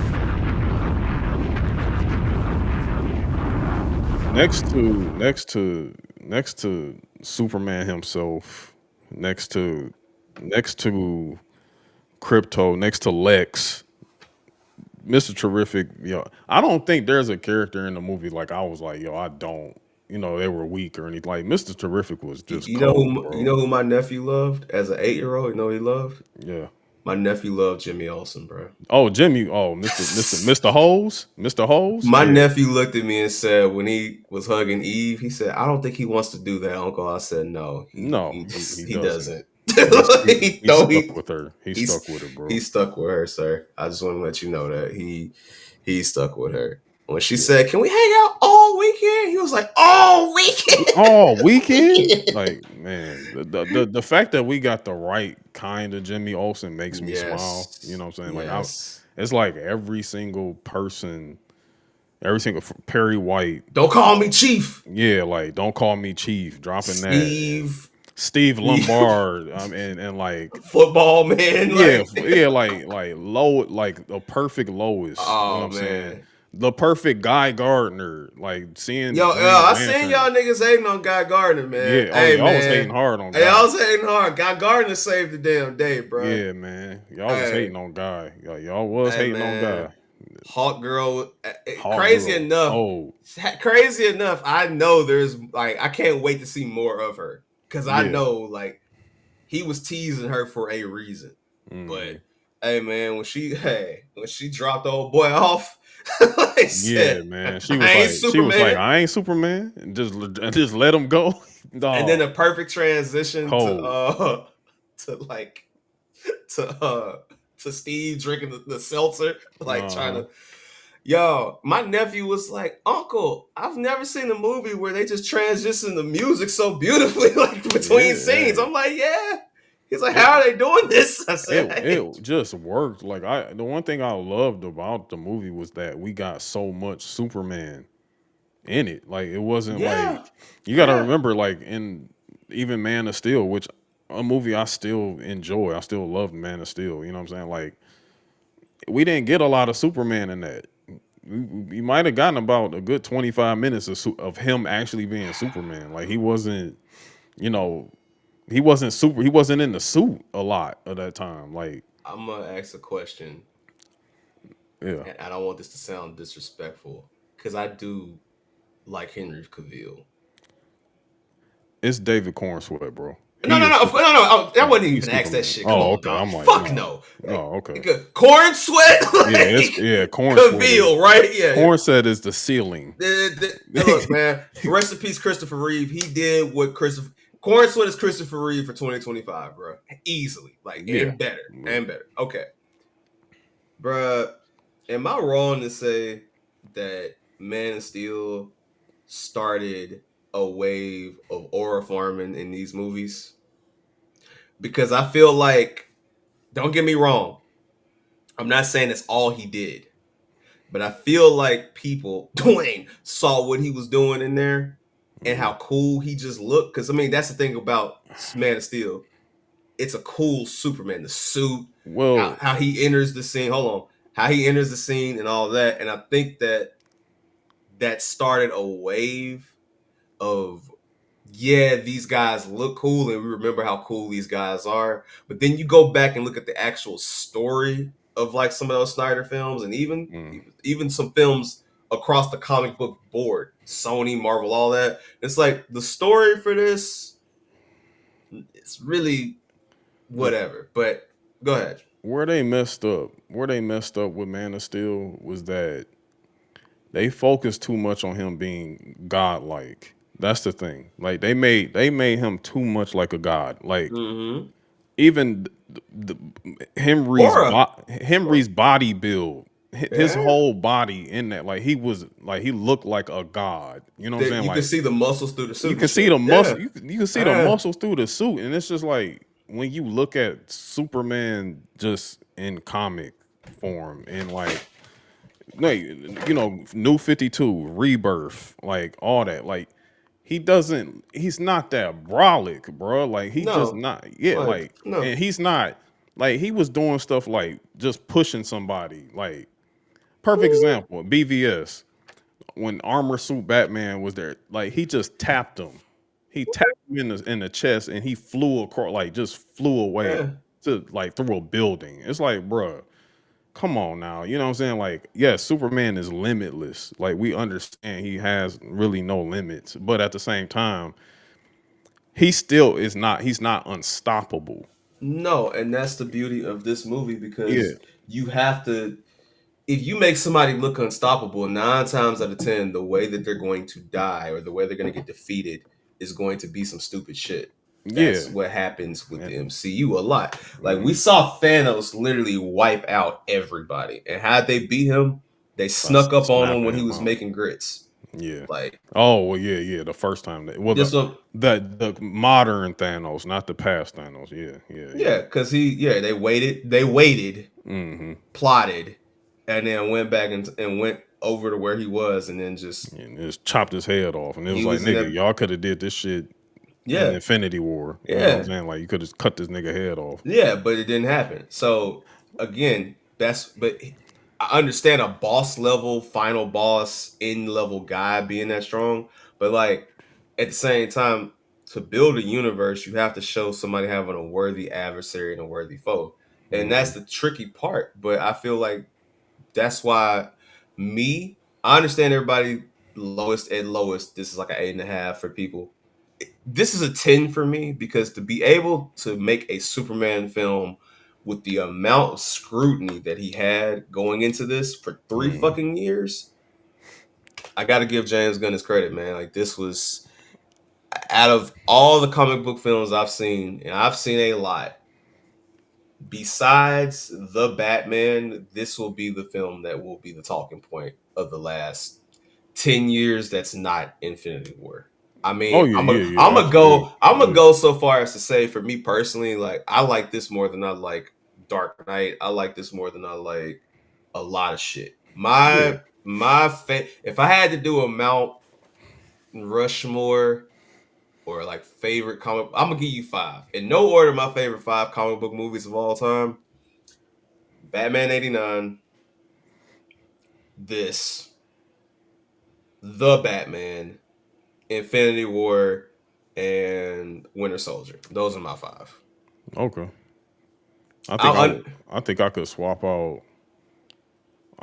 Next to Superman himself, next to Crypto, next to Lex, Mr. Terrific, yo, I don't think there's a character in the movie like I was like, yo, I don't, they were weak or anything. Like Mr. Terrific was just cold, You bro. know who my nephew loved as an 8-year old. You know who he loved? Yeah. My nephew loved Jimmy Olsen, bro. Oh, Jimmy. Oh, Mr. Hose, Mr. Hose. My Yeah, nephew looked at me and said, when he was hugging Eve, he said, "I don't think he wants to do that, Uncle." I said, "No, no, he he doesn't. doesn't. He No, stuck with her. He he's stuck with her, bro. he's stuck with her, sir. I just want to let you know that he's stuck with her. When she Yeah. said, "Can we hang out all weekend?" He was like, "All Oh, weekend? weekend." Like, man, the fact that we got the right kind of Jimmy Olsen makes me smile. You know Yes, what I'm saying? Like, yes. it's like every single person, every single Perry White. Don't call me Chief, Yeah, like don't call me Chief, dropping that, and Steve. Steve Steve Lombard, and like football man. yeah, Like, yeah, like low, like the perfect Lois. You know what oh I'm saying? man. The perfect Guy Gardner, like seeing Yo, Green I seen Lantern. y'all niggas hating on Guy Gardner, man. Yeah. Oh, Hey, y'all was hating man. hard on Hey, I Guy. was hating hard. Guy Gardner saved the damn day, bro. Yeah, man. Y'all was Hey, hating on Guy. Y'all was hey, hating on man. Guy. Hawk Girl. Hot Crazy girl, enough. cold. Crazy enough. I know there's like I can't wait to see more of her because I Yeah. know like he was teasing her for a reason. But Hmm. hey, man, when she dropped the old boy off, like Yeah, said, man. I ain't She was like, Superman. I ain't Superman. And just let him go. And then Dog. a perfect transition Cold. to like to to Steve drinking the seltzer, like trying Uh-huh. to yo, my nephew was like, "Uncle, I've never seen a movie where they just transition the music so beautifully, like between Yeah, scenes." hey. I'm like, "Yeah." He's like, It "How are they doing this?" I it said, "Hey, it just worked. Like the one thing I loved about the movie was that we got so much Superman in it. Like it wasn't yeah, like you got to yeah." remember like in even Man of Steel, which a movie I still enjoy. I still love Man of Steel. You know what I'm saying? Like we didn't get a lot of Superman in that. We might have gotten about a good 25 minutes of him actually being Superman. Like he wasn't, you know, he wasn't in the suit a lot of that time. Like, I'm gonna ask a question, yeah. and I don't want this to sound disrespectful because I do like Henry Cavill. It's David Corn Sweat, bro. No, He no, is no, super. no, no. I Yeah, wouldn't he's even ask that Superman. shit. Come Oh, on, okay. dog. I'm like, Fuck no, no. no, Hey, okay. corn sweat, Yeah, like Corn Sweat is Cavill, right? Yeah, yeah. Corn Sweat is the ceiling. Look, man. Rest in peace, Christopher Reeve. He did what Christopher Corn Sweat is Christopher Reeve for 2025, bro. Easily, like Yeah, and better. Okay, bro. Am I wrong to say that Man of Steel started a wave of aura farming in these movies? Because I feel like, don't get me wrong, I'm not saying that's all he did, but I feel like people, Dwayne, saw what he was doing in there and hmm how cool he just looked. Because I mean, that's the thing about Man of Steel. It's a cool Superman, the suit, well, how he enters the scene. Hold on, how he enters the scene and all that. And I think that started a wave of, yeah, these guys look cool and we remember how cool these guys are. But then you go back and look at the actual story of like some of those Snyder films and mm, even some films across the comic book board, Sony, Marvel, all that. It's like the story for this, it's really the whatever. But go ahead. where they messed up with Man of Steel was that they focused too much on him being godlike. That's the thing. Like they made him too much like a god. Like Mm-hmm. even Henry's Aura. Henry's body build, his Yeah. whole body in that, like he was like he looked like a god. You know what I'm saying? You can Like see the muscles through the you suit and can see the shit. muscle. Yeah. You can see the Yeah. muscles through the suit, and it's just like when you look at Superman just in comic form and like New 52, Rebirth, like all that, like he's not that brolic, bro. Like he just No. not, yeah, Like, like, no. and he's not like he was doing stuff like just pushing somebody. Like perfect Mhm. example, BVS when Armor Suit Batman was there, like he just tapped him. He tapped him in the chest and he flew across, like just flew away Yeah. to like through a building. It's like, bruh, come on now. You know what I'm saying? Like, yes, Superman is limitless. Like we understand he has really no limits, but at the same time, he still is not. He's not unstoppable. No, and that's the beauty of this movie Yeah, because you have to if you make somebody look unstoppable, 9 times out of 10, the way that they're going to die or the way they're going to get defeated is going to be some stupid shit. That's yeah, what happens with and, the MCU a lot. Like we mhm. saw Thanos literally wipe out everybody, and how they beat him, they By snuck up on him snapping when he him was out. making grits. Yeah. Like Oh well, yeah, yeah. The first time that well this one, the modern Thanos, not the past Thanos. Yeah, yeah, yeah. yeah, because they waited, Mm-hmm. plotted, and then went back and went over to where he was, and then just And just chopped his head off, and it he was like, was in nigga, that. y'all could have did this shit in Yeah, Infinity War. You know what I'm yeah. saying? Like you could have cut this nigga head off. Yeah, but it didn't happen. So again, but I understand a boss level, final boss, in level guy being that strong, but like at the same time, to build a universe, you have to show somebody having a worthy adversary and a worthy foe, and Hmm. that's the tricky part. But I feel like that's why I understand everybody lowest at lowest. This is like an 8.5 for people. This is a 10 for me because to be able to make a Superman film with the amount of scrutiny that he had going into this for 3 fucking years, I got to give James Gunn his credit, man. Like this was out of all the comic book films I've seen, and I've seen a lot. Besides the Batman, this will be the film that will be the talking point of the last 10 years that's not Infinity War. I Oh mean, yeah, I'm a, yeah, yeah. I'm gonna Absolutely. go. I'm gonna Yeah, go so far as to say, for me personally, like I like this more than I like Dark Knight. I like this more than I like a lot of shit. yeah. If I had to do a Mount Rushmore or like favorite comic, I'm gonna give you five in no order. My favorite five comic book movies of all time: Batman '89, this, The Batman, Infinity War, and Winter Soldier. Those are my five. Okay. I think I'll I un- would. I think I could swap out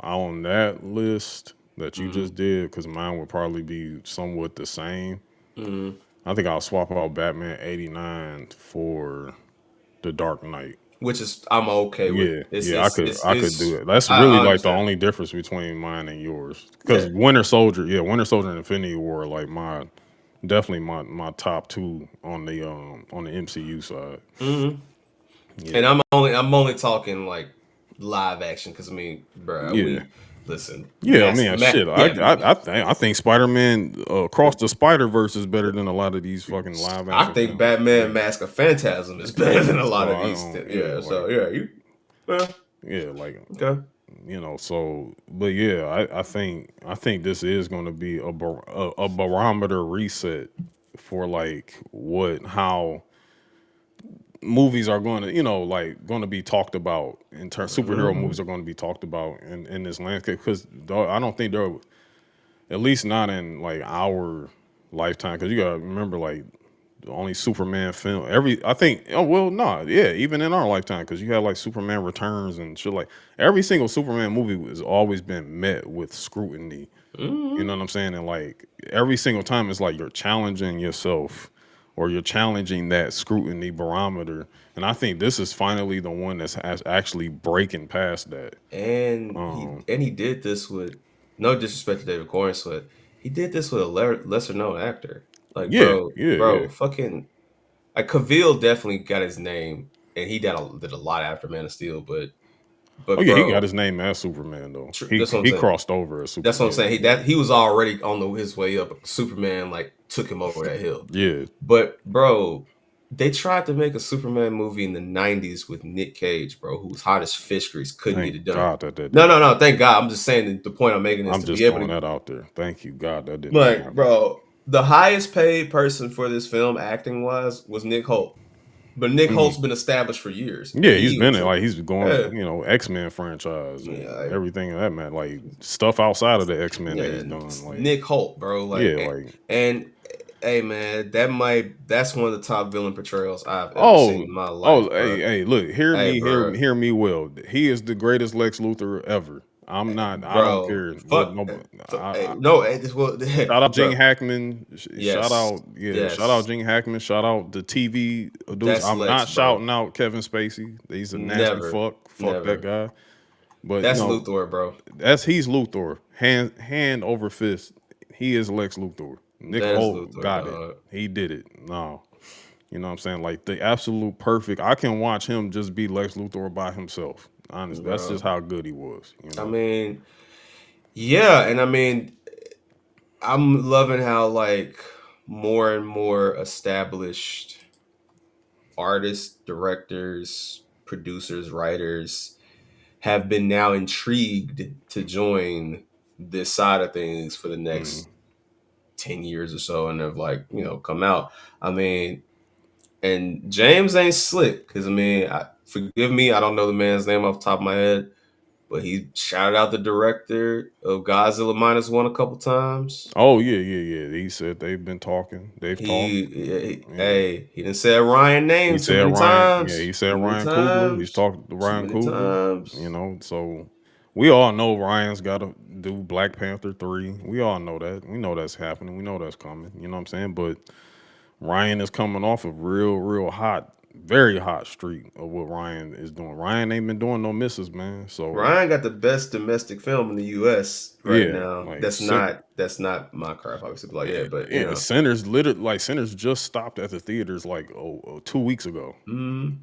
on that list that you just mm, did because mine would probably be somewhat the same. mm, I think I'll swap out Batman '89 for The Dark Knight. which is I'm okay with. Yeah, yeah, I could do It's it. That's really I like the understand. only difference between mine and yours. Because Yeah. Winter Soldier, yeah, Winter Soldier and Infinity War are like my definitely my top two on the MCU side. Mm-hmm. And Yeah, I'm only talking like live action because I mean, bro, yeah, we listen, yeah. I mean, shit. yeah. I think Spider Man Across the Spider Verse is better than a lot of these fucking live I action think films. Batman Yeah. Mask of Phantasm is better than a lot So of I these. don't. Yeah, Yeah. So like yeah, you. Well, yeah, like okay. so but yeah, I think this is going to be a barometer reset for like what how movies are going to like going to be talked about in terms superhero Mm-hmm. movies are going to be talked about in this landscape because I don't think they're at least not in like our lifetime because you got to remember like the only Superman film every I think oh well no yeah even in our lifetime because you had like Superman Returns and shit like every single Superman movie has always been met with scrutiny. You know Mm-hmm. what I'm saying? And like every single time it's like you're challenging yourself or you're challenging that scrutiny barometer. And I think this is finally the one that's actually breaking past that. And Um he did this with no disrespect to David Cornsweet. He did this with a lesser known actor. Like, Yeah, yeah, yeah. bro, fucking like Cavill definitely got his name, and he did a lot after Man of Steel, Oh but yeah, he got bro, his name as Superman though. He that's what I'm he saying. crossed over as That's what I'm Superman. saying. He was already on his way up. Superman like took him over that hill. Yeah, But bro, they tried to make a Superman movie in the '90s with Nick Cage, bro, who was hot as fish grease, couldn't get thank it done. God that that No, didn't no, no. happen. Thank God. I'm just saying that the point I'm making is I'm to be just able throwing to, that out there. Thank you God that did not like, happen. bro, the highest paid person for this film acting wise was Nick Holt. But Nick Mhm. Holt's been established for years, Yeah, and he he's even been in took, like he's going, yeah, X-Men franchise yeah, and everything of that man, like stuff outside of the X-Men that yeah, he's done. Like, Nick Holt, bro. yeah, Like, like and hey, man, that's one of the top villain portrayals I've ever seen oh, in my oh, life, hey, bro. hey, look, Hey, bro, hear me well. He is the greatest Lex Luthor ever. I'm not. I don't bro, care what fuck. nobody. Hey, no, hey, this well, Shout out Gene bro. Hackman. Shout Yes, out, yeah. Shout out yes, Gene Hackman. Shout out the TV dudes. that's I'm Lex, not bro. shouting out Kevin Spacey. He's a nasty Never, fuck. Fuck that never. guy. But That's no, Luthor, bro. he's Luthor. Hand over fist. He is Lex Luthor. Nick That is Holt Luthor, got it. dog, He did it. No. You know what I'm saying? Like the absolute perfect. I can watch him just be Lex Luthor by himself. Honestly, that's just bro. how good he was. You I know. mean, yeah, and I mean, I'm loving how like more and more established artists, directors, producers, writers have been now intrigued to join this side of things for the Mm. next 10 years or so and have like, come out. I mean, and James ain't slick because I mean, forgive me, I don't know the man's name off the top of my head, but he shouted out the director of Godzilla Minus One a couple times. Oh yeah, yeah, yeah. He said they've been talking. They've talked. Yeah. He didn't say Ryan He name too said many Ryan. Yeah, times. he said Too many Ryan Coogler. He's times. talked to Too Ryan many Coogler. You times. know, so we all know Ryan's got to do Black Panther 3. We all know that. We know that's happening. We know that's coming. You know what I'm saying? But Ryan is coming off a real hot, very hot streak of what Ryan is doing. Ryan ain't been doing no misses, man. So Ryan got the best domestic film in the U.S. right yeah, now. like That's not my craft, obviously. But like, yeah, but yeah, Sinners just stopped at the theaters like 2 weeks ago.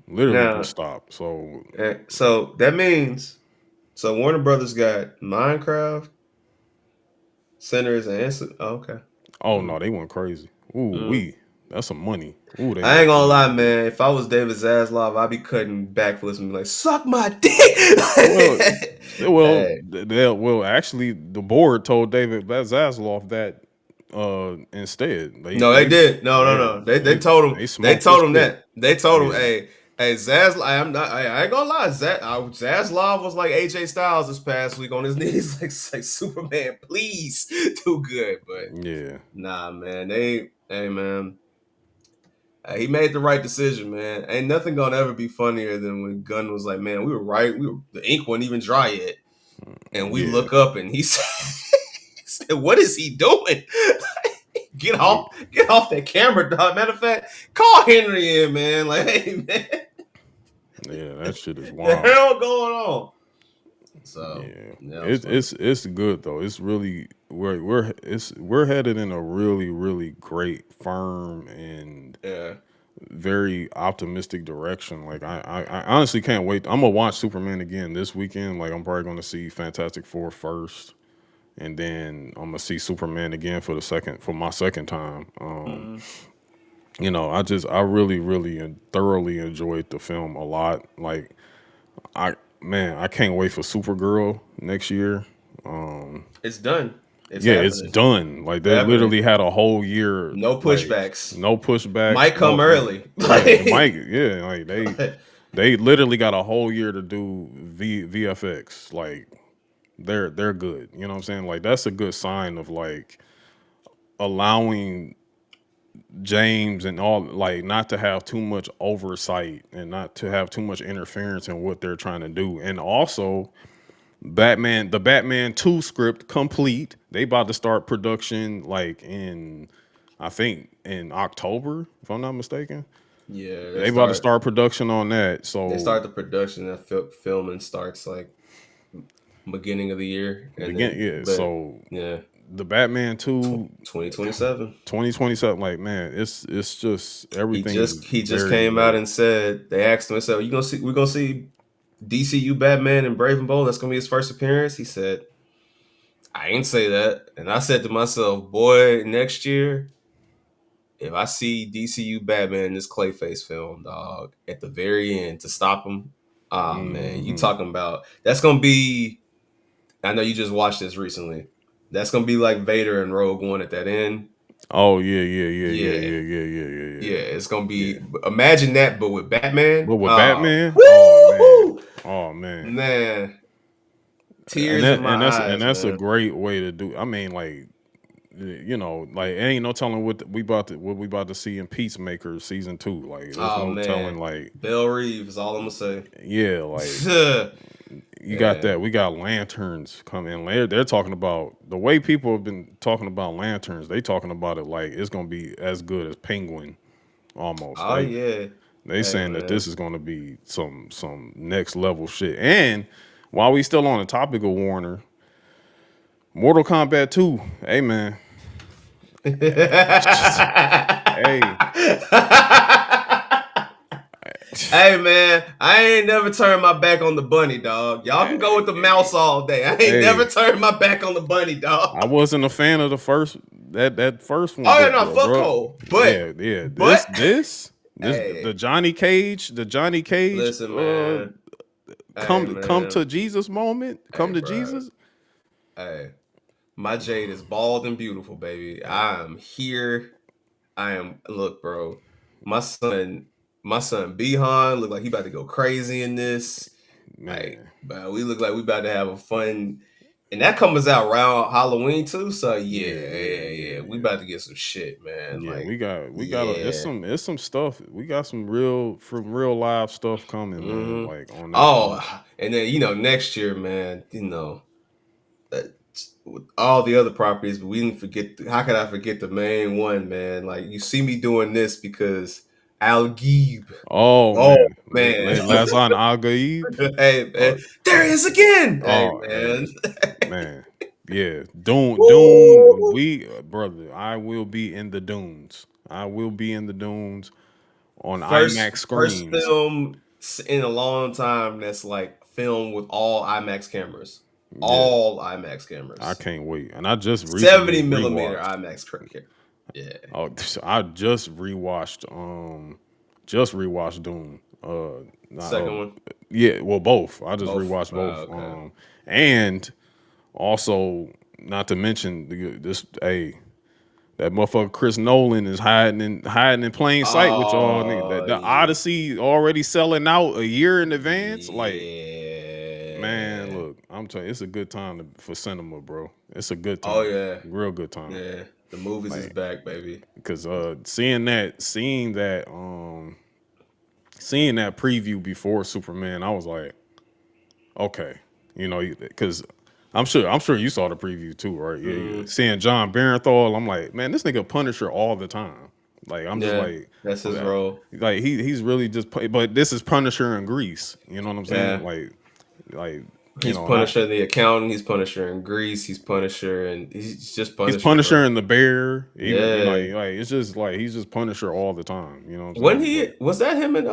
Literally just now, stopped. So so that means Warner Brothers got Minecraft, Sinners, and okay. oh Mm, no, they went crazy. Ooh, mm. that's some money. Ooh, they I made ain't gonna some lie, money. man. If I was David Zaslav, I'd be cutting backflips and be like, "Suck my dick." Well, Hey, actually, the board told David Zaslav that instead no, they did. No, no, yeah no. They told him. they They smoked his told him clip. that. They told him, Yeah, hey, Zaslav. I'm not. I ain't gonna lie. Zaslav was like AJ Styles this past week on his knees, like Superman, please do good. But yeah, nah, man. Hey, man. He made the right decision, man. Ain't nothing gonna ever be funnier than when Gunn was like, "Man, we were right. The ink wasn't even dry yet." And we yeah, look up and he said, "What is he doing? yeah. Get off that camera, dog." Matter of fact, call Henry in, man. Like, hey, man, Yeah, that shit is the wild. hell going on? So Yeah, yeah, that was funny. it's good though. It's really we're headed in a really great, firm, and Yeah. very optimistic direction. Like I honestly can't wait. I'm gonna watch Superman again this weekend. Like I'm probably gonna see Fantastic Four first, and then I'm gonna see Superman again for my second time. Mm-hmm. I really and thoroughly enjoyed the film a lot. Like I can't wait for Supergirl next year. It's done. It's Yeah, it's happening. done. Like It's they happening. literally had a whole year, No like pushbacks. no pushbacks, Might come early. yeah, the mic, Like, yeah, like they literally got a whole year to do VFX. Like they're good. You know what I'm saying? Like that's a good sign of like allowing James and all like not to have too much oversight and not to have too much interference in what they're trying to do. And also the Batman 2 script complete. They about to start production like in I think in October, if I'm not mistaken. yeah, They about to start production on that. they So start the production and filming starts like beginning of the year, and begin then yeah, but so yeah, the Batman 2 2027. 2027. Like, man, it's just He everything is just very came out very. and said they asked him, "So you gonna see? We're gonna see DCU Batman and Brave and Bold. That's gonna be his first appearance." He said, "I ain't say that," and I said to myself, "Boy, next year, if I see DCU Batman in this Clayface film, dog, at the very end to stop him, ah man, you Hmm. talking about that's gonna be? I know you just watched this recently. That's gonna be like Vader and Rogue One at that end. Oh yeah, yeah, yeah, yeah, Yeah, yeah, yeah, yeah, yeah, yeah, yeah, it's gonna yeah. be. Imagine that, but with Batman. But with Oh, Batman, oh man, woo, oh man, man, and tears in that my and eyes, that's a man. great way to do. I mean, like, you know, like ain't no telling what we about to see in Peacemaker season 2. Like, there's Oh no telling. man, Like, Belle Reeve is all I'm gonna say. yeah, like you got Yeah. that. We got lanterns coming. They're talking about the way people have been talking about lanterns. They talking about it like it's gonna be as good as Penguin almost. Oh yeah. They Hey saying that this man. is gonna be some next level shit. And while we still on the topic of Warner, Mortal Kombat 2, hey man, hey, Hey man, I ain't never turned my back on the bunny, dog. Y'all can go with the mouse all day. I ain't never hey, turned my back on the bunny, dog. I wasn't a fan of the first that first one, Oh yeah, but no, fuck bro, hole. yeah, yeah, But this hey, The Johnny Cage listen, man. Hey come to man. Jesus moment, Hey, come to bro. Jesus. Hey, my Jade is bald and beautiful, baby. I am here. I am. Look, bro. My son, my son Bihan look like he about to go crazy in this. Like, Man, but we look like we about to have a fun, and that comes out around Halloween too. So yeah, yeah, yeah, yeah, yeah, yeah. We yeah. about to get some shit, man. Yeah, Like, we got yeah. it's some stuff. We got some real live stuff coming, man. Mm-hmm. Like on that front. Oh, and then next year, man. Uh, with all the other properties, but we didn't forget. How could I forget the main one, man? Like you see me doing this because Al Geeb. Oh Oh man, man, last on Al Gaib. hey Uh, man, there he is again. Hey oh hey man, man, yeah. Dune. woo! We brother, I will be in the dunes. I will be in the dunes on IMAX First screens. film in a long time that's like filmed with all IMAX cameras, Yeah, all IMAX I cameras, can't wait. And I just recently 70 millimeter rewatched. IMAX camera. Yeah, Oh, I just rewatched Doom. Not second one, yeah, well both. I just both. rewatched both. Okay. And also not to mention this. Hey, that motherfucker Chris Nolan is hiding in plain sight with y'all. Nigga. Oh The yeah, Odyssey already selling out a year in advance. Like, man, yeah. look, I'm telling you, it's a good time for cinema, bro. It's a good Oh time, yeah, real good time. yeah. The movies is Like, back, baby. because seeing that preview before Superman, I was like, okay, you know, because I'm sure you saw the preview too, right? Yeah, Mm, seeing John Barenthal, I'm like, man, this nigga Punisher all the time. Like, I'm just yeah, that's his role. like he's really just, but this is Punisher in Greece. You know what I'm saying? Yeah. Like, you He's know, and Punisher the accountant. He's Punisher in Greece. He's Punisher, and he's just he's Punisher, Punisher bro. in the Bear. Even you know, Yeah. like it's just like he's just Punisher all the time. You know what I'm When saying? But he was that him in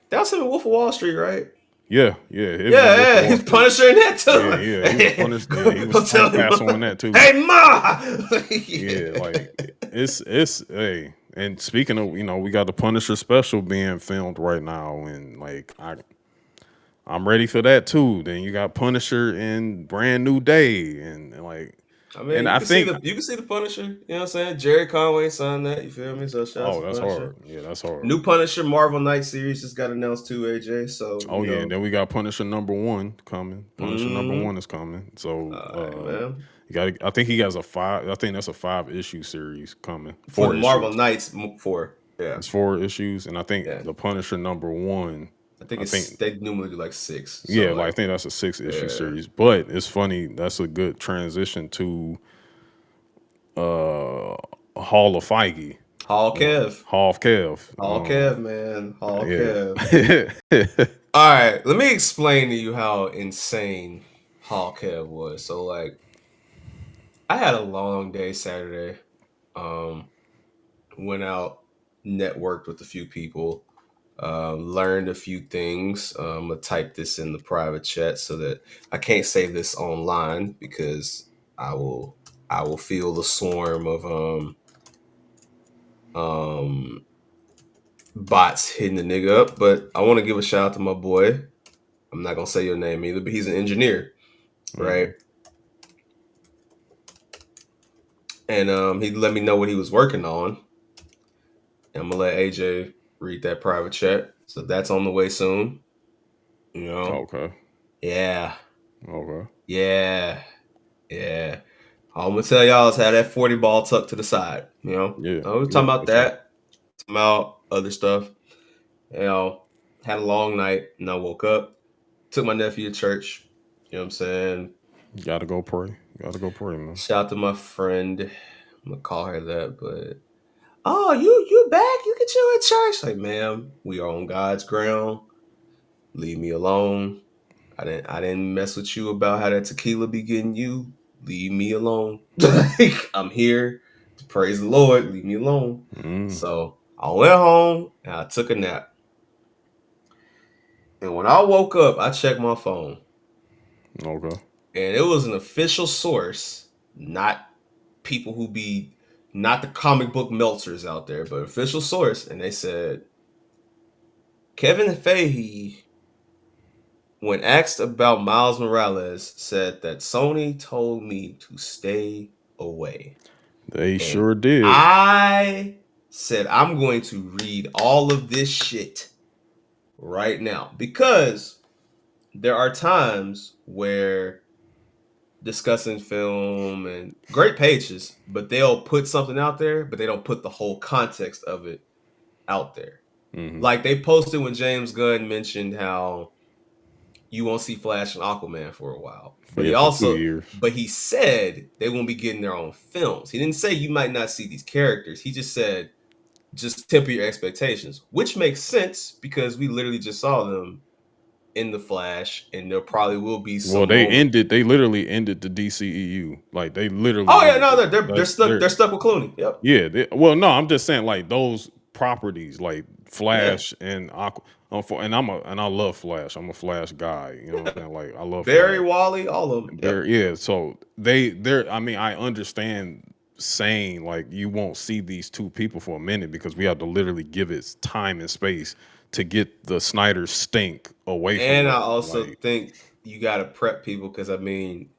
that was him in Wolf of Wall Street, right? yeah, yeah, it was in Wolf of Yeah, yeah. Wall He's Street. Punisher in that Yeah, yeah, he was too. punished. Yeah, he was Go tell Storm him, Castle in that too. hey ma. Yeah, Yeah. like it's hey. And speaking of, we got the Punisher special being filmed right now, and like I'm ready for that too. Then you got Punisher in Brand New Day, and like, I and mean, I think, you can see the Punisher. You know what I'm saying? Jerry Conway signed that. You feel me? So shout out oh, to that's Punisher. hard. Yeah, that's hard. New Punisher Marvel Night series just got announced too, AJ. So Oh yeah, and then we got Punisher #1 coming. Punisher #1 mm, is coming. So all right, man. you got. I think he has a five. I think that's a 5 issue series coming. For the Four Marvel issues. Knights for yeah, It's 4 issues, and I think yeah. the Punisher #1. I think I it's think they normally do like six. So yeah, like I like think that's a 6 issue yeah, series. But it's funny. That's a good transition to uh Hall of Feige, Hall Kev, Hall of Kev. Hall Kev, man, Hall Kev. Yeah. All right, let me explain to you how insane Hall Kev was. So like I had a long day Saturday. Um, Went out, networked with a few people, learned a few things. I'm gonna type this in the private chat so that I can't say this online because I will I will feel the swarm of um bots hitting the nigga up. But I want to give a shout out to my boy. I'm not gonna say your name either, but he's an engineer, right? Mm, And he let me know what he was working on. And I'm gonna let AJ read that private chat. So that's on the way soon. You know, okay. yeah, Okay. yeah, yeah. All I'm gonna tell y'all is have that 40 ball tucked to the side. Yeah. We're talking Yeah. about For sure. that, talking about other stuff. You know, had a long night and I woke up, took my nephew to church. You know what I'm saying? Gotta go pray. Gotta go pray, man. Shout out to my friend. I'm gonna call her that, but oh, you back? You get you at church? Like, ma'am, we are on God's ground. Leave me alone. I didn't mess with you about how that tequila be getting you. Leave me alone. Like, I'm here to praise the Lord. Leave me alone. Mm, So I went home and I took a nap. And when I woke up, I checked my phone. okay. And it was an official source, not people who be not the comic book melters out there, but official source. And they said Kevin Feige, when asked about Miles Morales, said that Sony told me to stay away. They And sure did. I said, I'm going to read all of this shit right now because there are times where discussing film and great pages, but they'll put something out there, but they don't put the whole context of it out there. Hmm. Like they posted when James Gunn mentioned how you won't see Flash and Aquaman for a while. Yeah, for 2 years. But he said they won't be getting their own films. He didn't say you might not see these characters. He just said just temper your expectations, which makes sense because we literally just saw them in the Flash, and there probably will be Well, some moment. they literally ended the DCEU. Like they Oh literally yeah, ended no, it. they're That's stuck. They're stuck with Clooney. Yep. yeah. Well, no, I'm just saying like those properties like Yeah. Flash and Aqua. And I love Flash. I'm a Flash guy. You know what I'm saying? Like I love Barry, Flash. Wally, all of them. Yep. Yeah. So they're. I mean, I understand saying like you won't see these two people for a minute because we have to literally give it time and space to get the Snyder stink away from And I us. also Like think you got to prep people because I mean,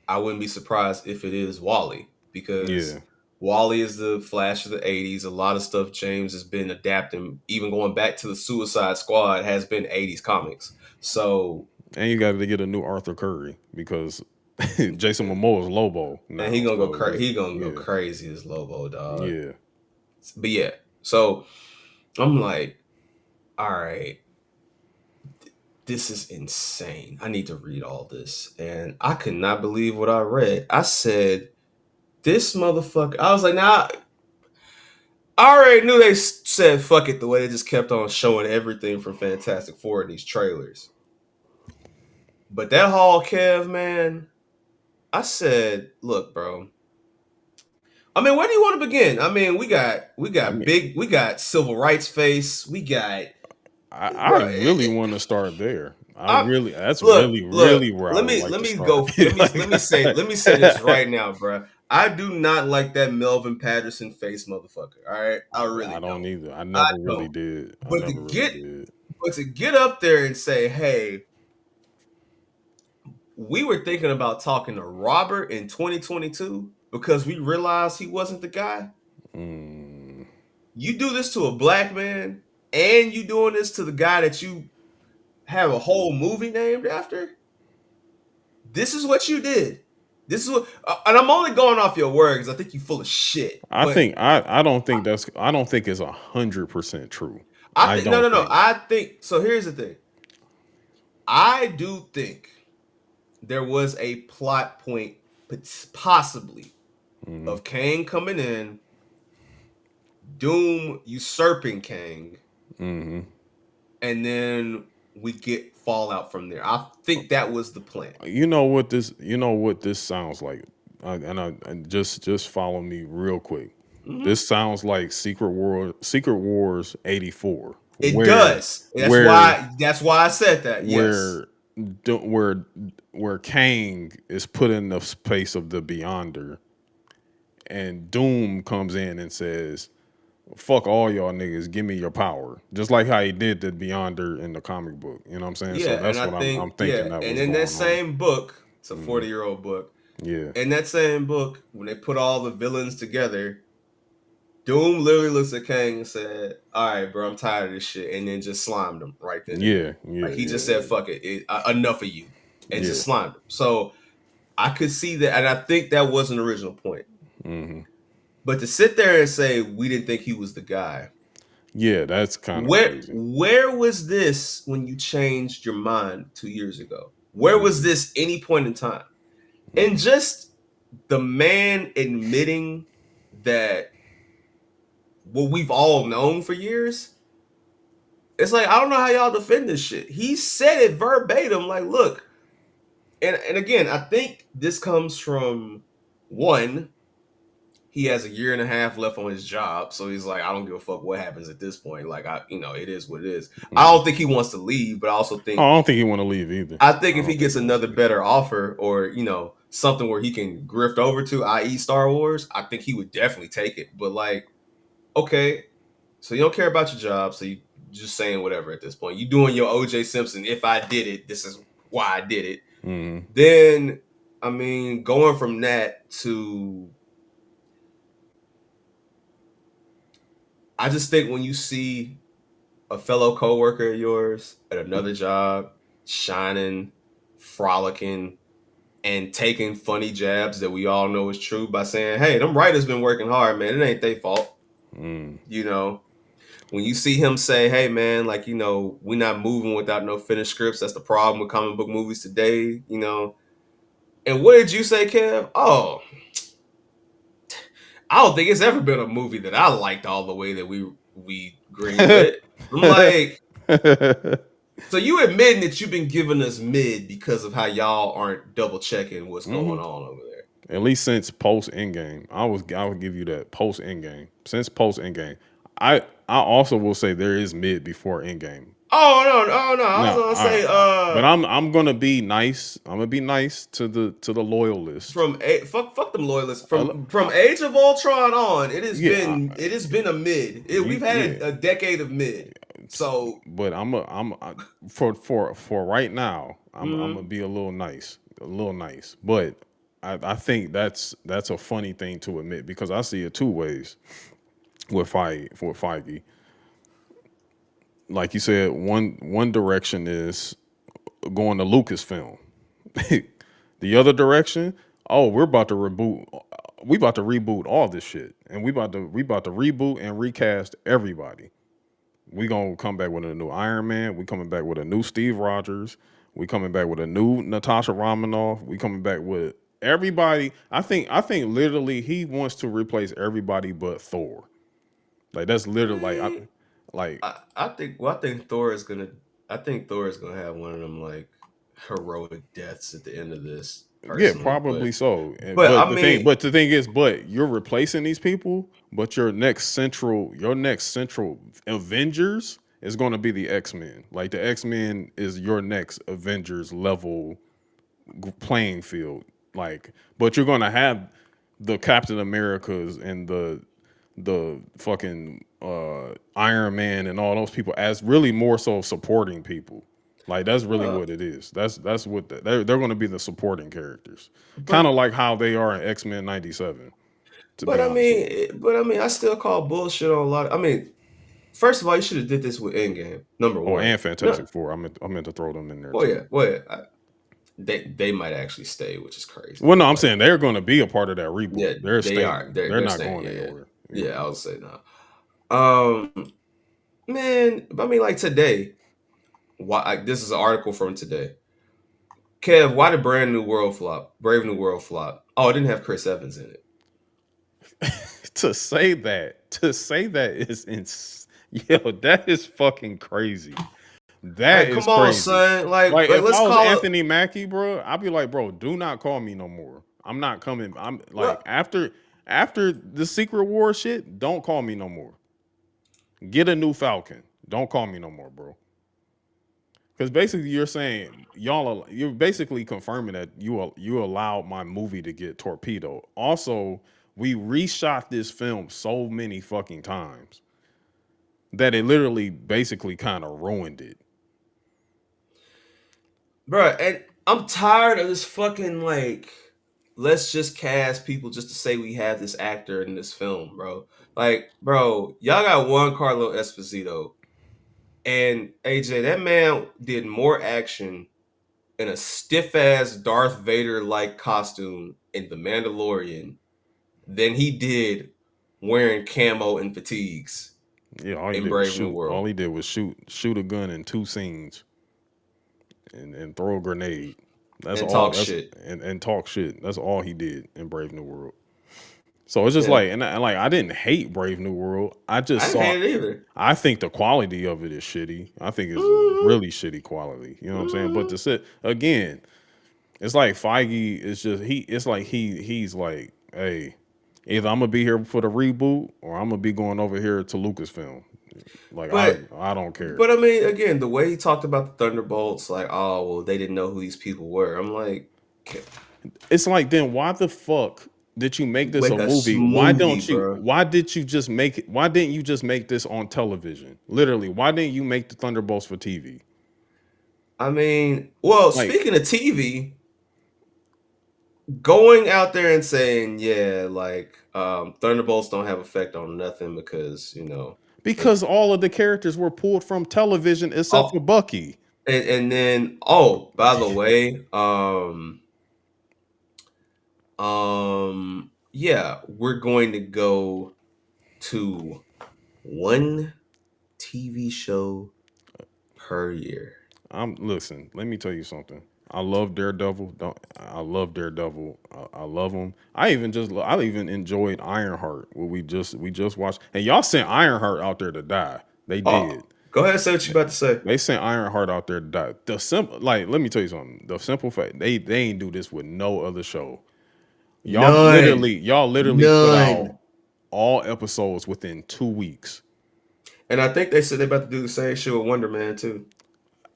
I wouldn't be surprised if it is Wally because yeah. Wally is the Flash of the 80s. A lot of stuff James has been adapting, even going back to the Suicide Squad, has been 80s comics. So, And you got to get a new Arthur Curry because Jason Momoa is Lobo and he now. gonna go So crazy. He gonna go yeah, crazy as Lobo, dog. yeah. But yeah, so I'm like, all right, this is insane. I need to read all this, and I could not believe what I read. I said, this motherfucker. I was like, now I already knew they said fuck it the way they just kept on showing everything from Fantastic Four in these trailers. But that Hall Kev, man, I said, look, bro. I mean, where do you want to begin? I mean, we I got mean, big, we got civil rights face, we got, I bro. really want to start there. I that's look. really where I Let would me like let to me start. go. Like, Let me say this right now, bro. I do not like that Melvin Patterson face, motherfucker. All right, I I really don't don't. either. I I never really don't. did. I But to never really get did. but to get up there and say, hey, we were thinking about talking to Robert in 2022 because we realized he wasn't the guy. Mm, You do this to a black man, and you doing this to the guy that you have a whole movie named after. This is what you did. This is what, and I'm only going off your word because I think you full of shit. But I don't think I don't think it's 100% true. I I think no, don't no, no. think. I think so. Here's the thing. I do think there was a plot point, possibly, Hmm. of Kang coming in, Doom usurping Kang, Hmm. and then we get Fallout from there. I think that was the plan. You know what this sounds like. and just follow me real quick. Mhm. This sounds like Secret Wars 84, It does. where That's why I said that. Yes. where where where Kang is put in the space of the Beyonder, and Doom comes in and says, "Fuck all y'all niggas, give me your power," just like how he did the Beyonder in the comic book. You know what I'm saying? So Yeah, and that's I what I'm think thinking that and was in that going on. same book, it's a Hmm. 40-year-old book. Yeah, In that same book, when they put all the villains together, Doom literally looks at Kang and said, "All right, bro, I'm tired of this shit," and then just slimed him right then and yeah, there. yeah, Like he just yeah, said, "Fuck it, enough of you," and yeah. just slimed him. So I could see that, and I think that was an original point. Hmm. But to sit there and say we didn't think he was the guy, Yeah, that's kind of where crazy. where was this when you changed your mind 2 years ago? Where was Hmm. this any point in time? And Hmm. just the man admitting that what we've all known for years, it's like I don't know how y'all defend this shit. He said it verbatim, like, look, and again, I think this comes from one, he has a year and a half left on his job, so he's like, I don't give a fuck what happens at this point. Like, it is what it is. I Hmm. don't think he wants to leave, but I also Oh, think I don't think he want to leave either. I think I if he don't think gets he wants another to leave. better offer or something where he can grift over to, i.e., Star Wars, I think he would definitely take it. But like, okay, so you don't care about your job, so you just saying whatever at this point. You doing your OJ Simpson. If I did it, this is why I did it. Hmm. Then, I mean, going from that to, I just think when you see a fellow coworker of yours at another job shining, frolicking, and taking funny jabs that we all know is true by saying, "Hey, them writers been working hard, man. It ain't their fault." Mm. You know, when you see him say, "Hey, man, like we're not moving without no finished scripts. That's the problem with comic book movies today." And what did you say, Kev? Oh, I don't think it's ever been a movie that I liked all the way that we greenlit. I'm like, so you admitting that you've been giving us mid because of how y'all aren't double checking what's Hmm. going on over there. At least since post Endgame, I would give you that post Endgame. Since post Endgame, I also will say there is mid before Endgame. Oh no, no, no. I was Now, gonna say, but I'm gonna be nice. I'm gonna be nice to the loyalist. fuck them loyalists. I, From Age of Ultron on, yeah, it has been a mid. We've yeah. had a decade of mid. So, But for right now, I'm gonna mhm. be a little nice, a little nice. But I think that's a funny thing to admit because I see it two ways with Feige. Like you said, one direction is going to Lucasfilm. The other direction, oh, we're about to reboot. We about to reboot all this shit, and we about to reboot and recast everybody. We gonna come back with a new Iron Man. We coming back with a new Steve Rogers. We coming back with a new Natasha Romanoff. We coming back with everybody. I think literally he wants to replace everybody but Thor. Like that's literally Mm, like I think Thor is gonna have one of them like heroic deaths at the end of this yeah, personally. But probably so. but I mean, But the thing is, but you're replacing these people. But your next central Avengers is going to be the X Men. Like the X Men is your next Avengers level playing field. Like, but you're going to have the Captain Americas and the fucking Iron Man and all those people as really more so supporting people. Like that's really uh, what it is. That's what they're going to be the supporting characters, kind but of like how they are in X Men '97. To but be I honest with mean, you, I still call bullshit on a lot. I mean, first of all, you should have did this with Endgame. Number oh, one. and No, Fantastic Four. I meant to throw them in there well, too. yeah, well, yeah. They might actually stay, which is crazy. Well, no, But I'm like, saying they're going to be a part of that reboot. yeah, They're they are. staying. They're They're not staying. going Yeah, yeah, anywhere. Yeah. yeah. I would say no. Man, I mean, like today. This is an article from today. Kev, why did Brave New World flop? Oh, it didn't have Chris Evans in it. To say that is yo, that is fucking crazy. That Like, is come on, crazy. son. Like, Like if let's I was call it. Anthony Mackie, bro, I'd be like, bro, do not call me no more. I'm not coming. I'm like Well, after the Secret War shit. Don't call me no more. Get a new Falcon. Don't call me no more, bro. Because basically, you're saying you're basically confirming that you allowed my movie to get torpedoed. Also, we reshot this film so many fucking times that it literally basically kind of ruined it. bro, and I'm tired of this fucking like. Let's just cast people just to say we have this actor in this film, bro. Like, bro, y'all got one Carlo Esposito, and AJ. That man did more action in a stiff ass Darth Vader like costume in The Mandalorian than he did wearing camo and fatigues Yeah, all he in did was Brave New shoot. All World he did was shoot a gun in two scenes and throw a grenade. That's and all. talk That's shit. and talk shit. That's all he did in Brave New World. So it's just Yeah, like, and like I didn't hate Brave New World. I I just didn't saw. hate it either. I think the quality of it is shitty. I think it's Mm-hmm. really shitty quality. You know what I'm saying? But Mm-hmm. to sit again, it's like Feige is just he. It's like he's like, hey, either I'm gonna be here for the reboot or I'm gonna be going over here to Lucasfilm. Like But I don't care. but I mean, again, the way he talked about the Thunderbolts, like, oh well, they didn't know who these people were. I'm like, It's like then why the fuck did you make this a make a movie? Why smoothie, don't you? bro. Why did you just make it? Why didn't you just make this on television? Literally, why didn't you make the Thunderbolts for TV? I mean, well, Like speaking of TV, going out there and saying, yeah, like Thunderbolts don't have effect on nothing because because it's all of the characters were pulled from television except off. for Bucky. And then, oh, by the way, yeah, we're going to go to one TV show per year. I'm listen. Let me tell you something. I love Daredevil. Don't I love Daredevil? I love him. I even enjoyed Ironheart. What we just watched, and y'all sent Ironheart out there to die. They Oh, did. go ahead and say what you about to say. They sent Ironheart out there to die. The simple, like, let me tell you something. The simple fact they ain't do this with no other show. None, Y'all literally put out none. all episodes within 2 weeks. And I think they said they're about to do the same shit with Wonder Man too.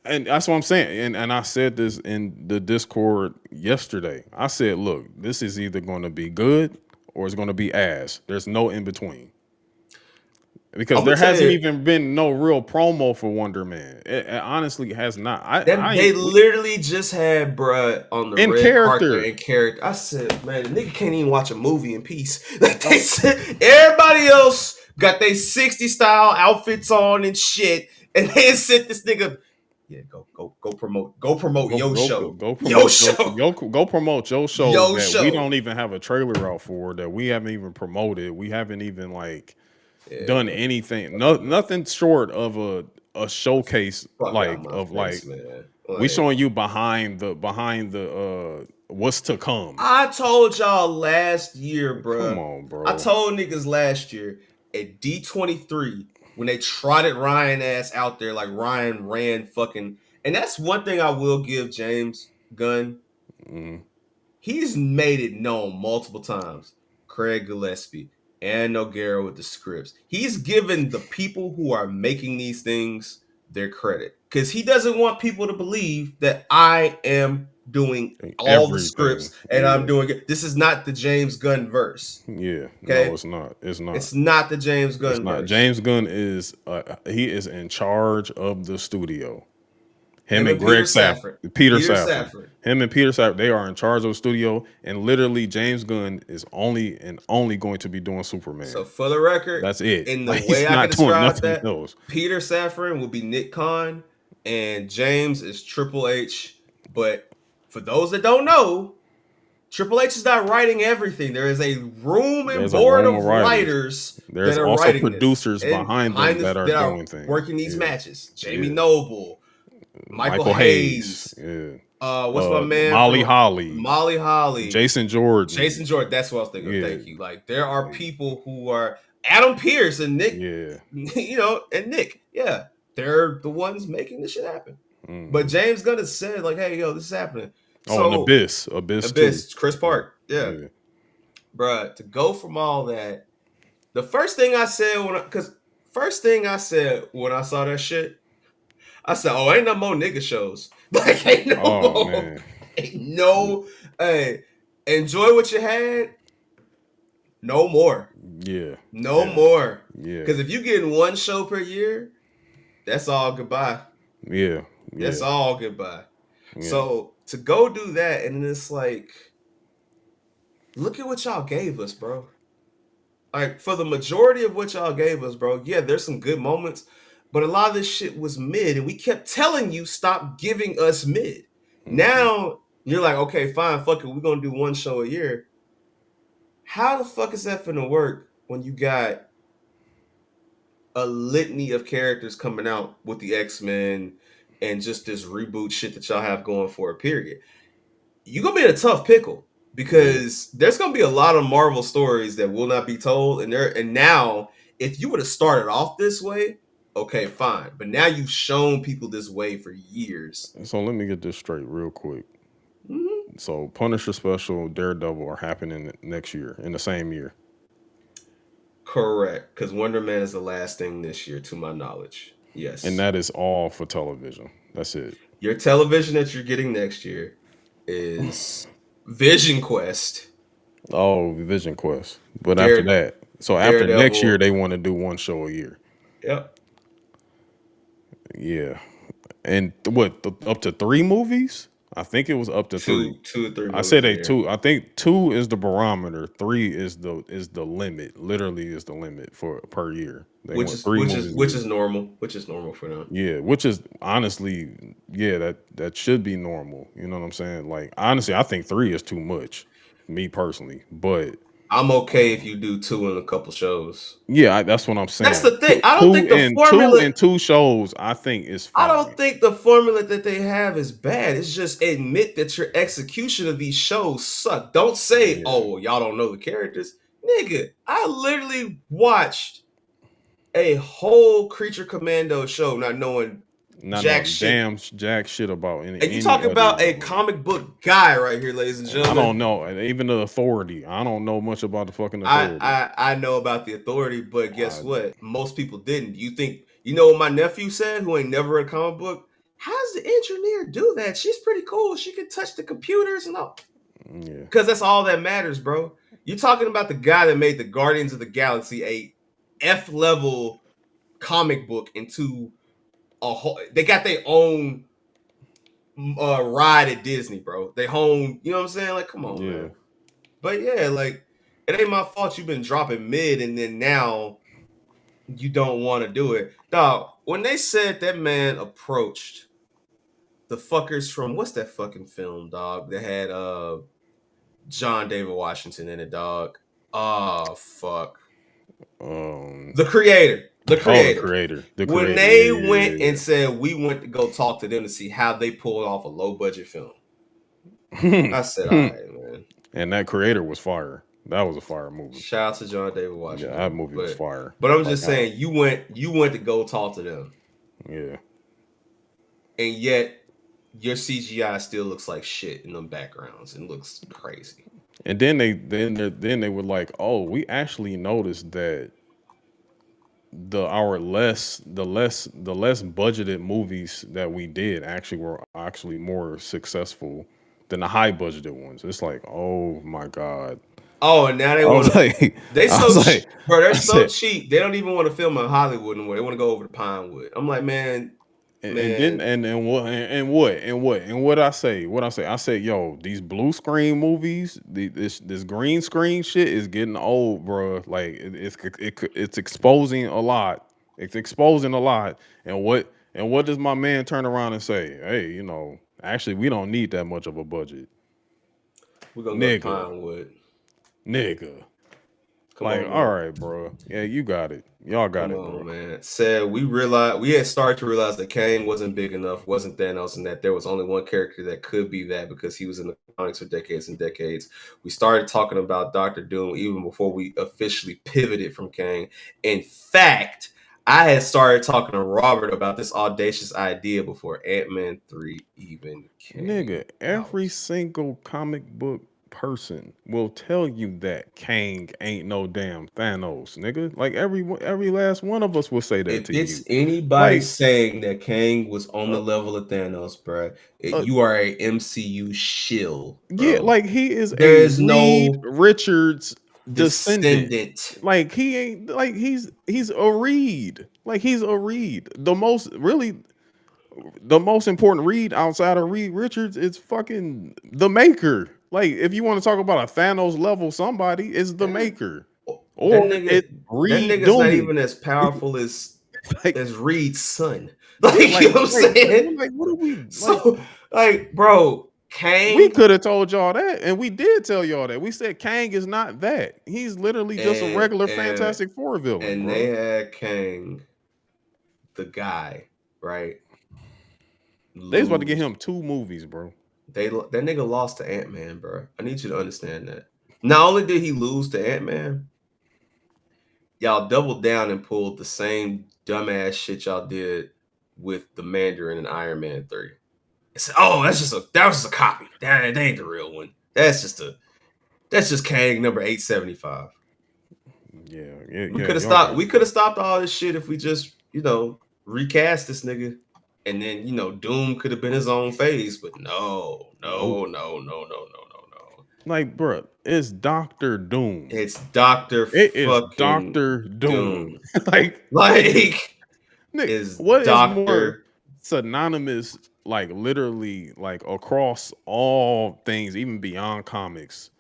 And that's what I'm saying. And I said this in the Discord yesterday. I said, look, this is either going to be good or it's going to be ass. There's no in between. Because I'm gonna there tell hasn't you even been no real promo for Wonder Man. It honestly has not. that they literally just had bruh on the In red carpet character. and character. I said, man, the nigga can't even watch a movie in peace. Like they Oh, said, everybody else got their 60 style outfits on and shit, and they sent this nigga. Yeah, go promote go your go show, go your promote show, go promote your show your that we show. don't even have a trailer out for, that we haven't even promoted. We haven't even like Yeah, done anything. No, nothing short of a showcase fuck out like my of face, like man. we Like showing you behind the what's to come. I told y'all last year, Come bruh. on, I bro. told niggas last year at D23 when they trotted Ryan ass out there like Ryan ran fucking. And that's one thing I will give James Gunn. Mm, He's made it known multiple times. Craig Gillespie and Noguera with the scripts. He's given the people who are making these things their credit because he doesn't want people to believe that I am doing all the everything. scripts and I'm Yeah. doing it. This is not the James Gunn verse. Yeah. No, Okay, it's not. It's not. it's not the James It's Gunn not. verse. James Gunn is he is in charge of the studio. Him Him and and Peter Greg Sapp, Safford. Peter Peter Safford. Safford. Him and Peter Safford, they are in charge of the studio, and literally James Gunn is only going to be doing Superman. So for the record, That's it. in the Like way he's I can not doing describe nothing that, else. Peter Safran will be Nick Khan and James is Triple H. But for those that don't know, Triple H is not writing everything. There is a room and There's a board room of of writers. writers There's that are also writing this producers and behind them behind this that are that are doing things. working these Yeah, matches. Jamie yeah. Noble, Michael Michael Hayes. Hayes, Yeah. what's my man Molly from Holly. Molly Holly, Jason Jordan. Jason Jordan. That's what I was thinking of. Yeah. Thank you. Like there are people who are Adam Pierce and Nick, Yeah. and Nick. Yeah, they're the ones making this shit happen. But Hmm. James Gunn has said like, "Hey, yo, this is happening." Oh, and So Abyss too. Abyss, Chris Yeah. Park. Yeah, Yeah. bruh. To go from all that, the first thing I said first thing I said when I saw that shit, I said, "Oh, ain't no more nigga shows. Like, ain't no Oh more, man. ain't no. Hey, enjoy what you had. No more, Yeah. no Yeah. more. Yeah. Because if you getting one show per year, that's all goodbye. Yeah. That's Yeah. all goodbye. Yeah. So to go do that, and it's like, look at what y'all gave us, bro. Like for the majority of what y'all gave us, bro. Yeah, there's some good moments, but a lot of this shit was mid, and we kept telling you stop giving us mid. Hmm. Now you're like, okay, fine, fuck it, we're gonna do one show a year. How the fuck is that gonna work when you got a litany of characters coming out with the X-Men and just this reboot shit that y'all have going for a period? You're gonna be in a tough pickle Yeah. because there's gonna be a lot of Marvel stories that will not be told, and now if you would have started off this way, okay, fine, but now you've shown people this way for years. So let me get this straight real quick. Mm-hmm. So Punisher special, Daredevil are happening next year in the same year. Correct, because Wonder Man is the last thing this year, to my knowledge. And Yes, that is all for television. That's it. your television that you're getting next year is Vision Quest, Oh, Vision Quest. But after Dare, that, so after next year, Daredevil. they want to do one show a year. Yep, Yeah. And up to three movies? I think it was up to three. two or three I said movies a they year. two. I think two is the barometer. Three is the limit. Literally is the limit for per year. They which want is three which is movies a which year. is normal, which is normal for them. Yeah, which is honestly, yeah, that should be normal. You know what I'm saying? Like honestly, I think three is too much, me personally. But I'm okay if you do two in a couple shows. yeah, that's what I'm That's saying. the thing. I don't think the Two formula. and two shows, I think is I fine. don't think the formula that they have is bad. It's just admit that your execution of these shows suck. Don't say, Yeah, "Oh, y'all don't know the characters." Nigga, I literally watched a whole Creature Commando show not knowing not jack knowing shit. damn jack shit about And you any talk of these about a motherfuckers. comic book guy right here, ladies and And I gentlemen. don't know. And even the authority, I don't know much about the fucking I, authority. I I know about the authority, but guess I, what? Most people didn't. You think you know what my nephew said, who ain't never read a comic book? How does the engineer do that? She's pretty cool. She can touch the computers and all. yeah, Because that's all that matters, bro. You're talking about the guy that made the Guardians of the Galaxy a F level comic book into a whole. They got their own ride at Disney, bro. They own. You know what I'm saying? Like, come on, yeah, man. But yeah, like it ain't my fault you've been dropping mid, and then now you don't want to do it. Dog, when they said that man approached the fuckers from what's that fucking film, dog, that had John David Washington in it, dog. Oh fuck. um, The creator. The oh, the creator. creator, the When creator, they yeah, went and yeah, said we went to go talk to them to see how they pulled off a low budget film. yeah. I said, all right, man. And that creator was fire. That was a fire movie. Shout out to John David Yeah, that Washington. movie was fire. But I'm Like, just saying, you went to go talk to them. yeah. And yet your CGI still looks like shit in them backgrounds and looks crazy. And then they were like, oh, we actually noticed that the less budgeted movies that we did actually were actually more successful than the high budgeted ones. It's like, oh my god. Oh, and now they I want was to. like, They I so was like, bro. They're I so said, cheap. They don't even want to film in Hollywood anymore. They want to go over to Pinewood. I'm like, man, and then man. and what I say, I say, yo, these blue screen movies, this green screen shit is getting old, bro. Like it's exposing a lot. It's exposing a lot. And what does my man turn around and say? Hey, actually, we don't need that much of a budget, We're gonna go to nigga, Pinewood. nigga. Come Like, on, all man. right, bro. Yeah, you got it. Y'all got Come it, on, bro. man. Said we realized we had started to realize that Kang wasn't big enough, wasn't Thanos, and that there was only one character that could be that because he was in the comics for decades and decades. We started talking about Doctor Doom even before we officially pivoted from Kang. In fact, I had started talking to Robert about this audacious idea before Ant-Man 3 even came Nigga, out. every single comic book. person will tell you that Kang ain't no damn Thanos, nigga. Like every last one of us will say that If to it's you. anybody Like, saying that Kang was on the uh, level of Thanos, bro, uh, you are a MCU shill, yeah, bro. like he is There a is Reed no Richards descendant. descendant. Like he ain't like he's a Reed. Like he's a Reed. The most important Reed outside of Reed Richards is fucking the Maker. Like if you want to talk about a Thanos level somebody, it's the Yeah. Maker. That Or it's nigga, that Reed nigga's not Doom. even as powerful as Like Reed's son. yeah, Like, you know what I'm saying? like what are we like? So, like, bro, We Kang could have told y'all that, and we did tell y'all that. We said Kang is not that. He's literally just a and regular and Fantastic Four villain, and they bro. had Kang, the guy, right, They was about to get lose. him 2 movies, bro. That nigga lost to Ant Man, bro. I need you to understand that. Not only did he lose to Ant Man, y'all doubled down and pulled the same dumbass shit y'all did with the Mandarin and Iron Man 3. It's, oh, that was just a copy. That ain't the real one. That's just Kang number 875. Yeah, yeah, yeah. Y'all We got could have stopped all this shit if we just, recast this nigga. And then, Doom could have been his own phase, but no, nope. no, no, no, no, no, no, no. Like, bro, it's Doctor Doom. It's Doctor It is fucking Doctor Doom. Doom. Like, nigga, Like, Nick, is what is more Doctor. synonymous, like literally, like across all things, even beyond comics,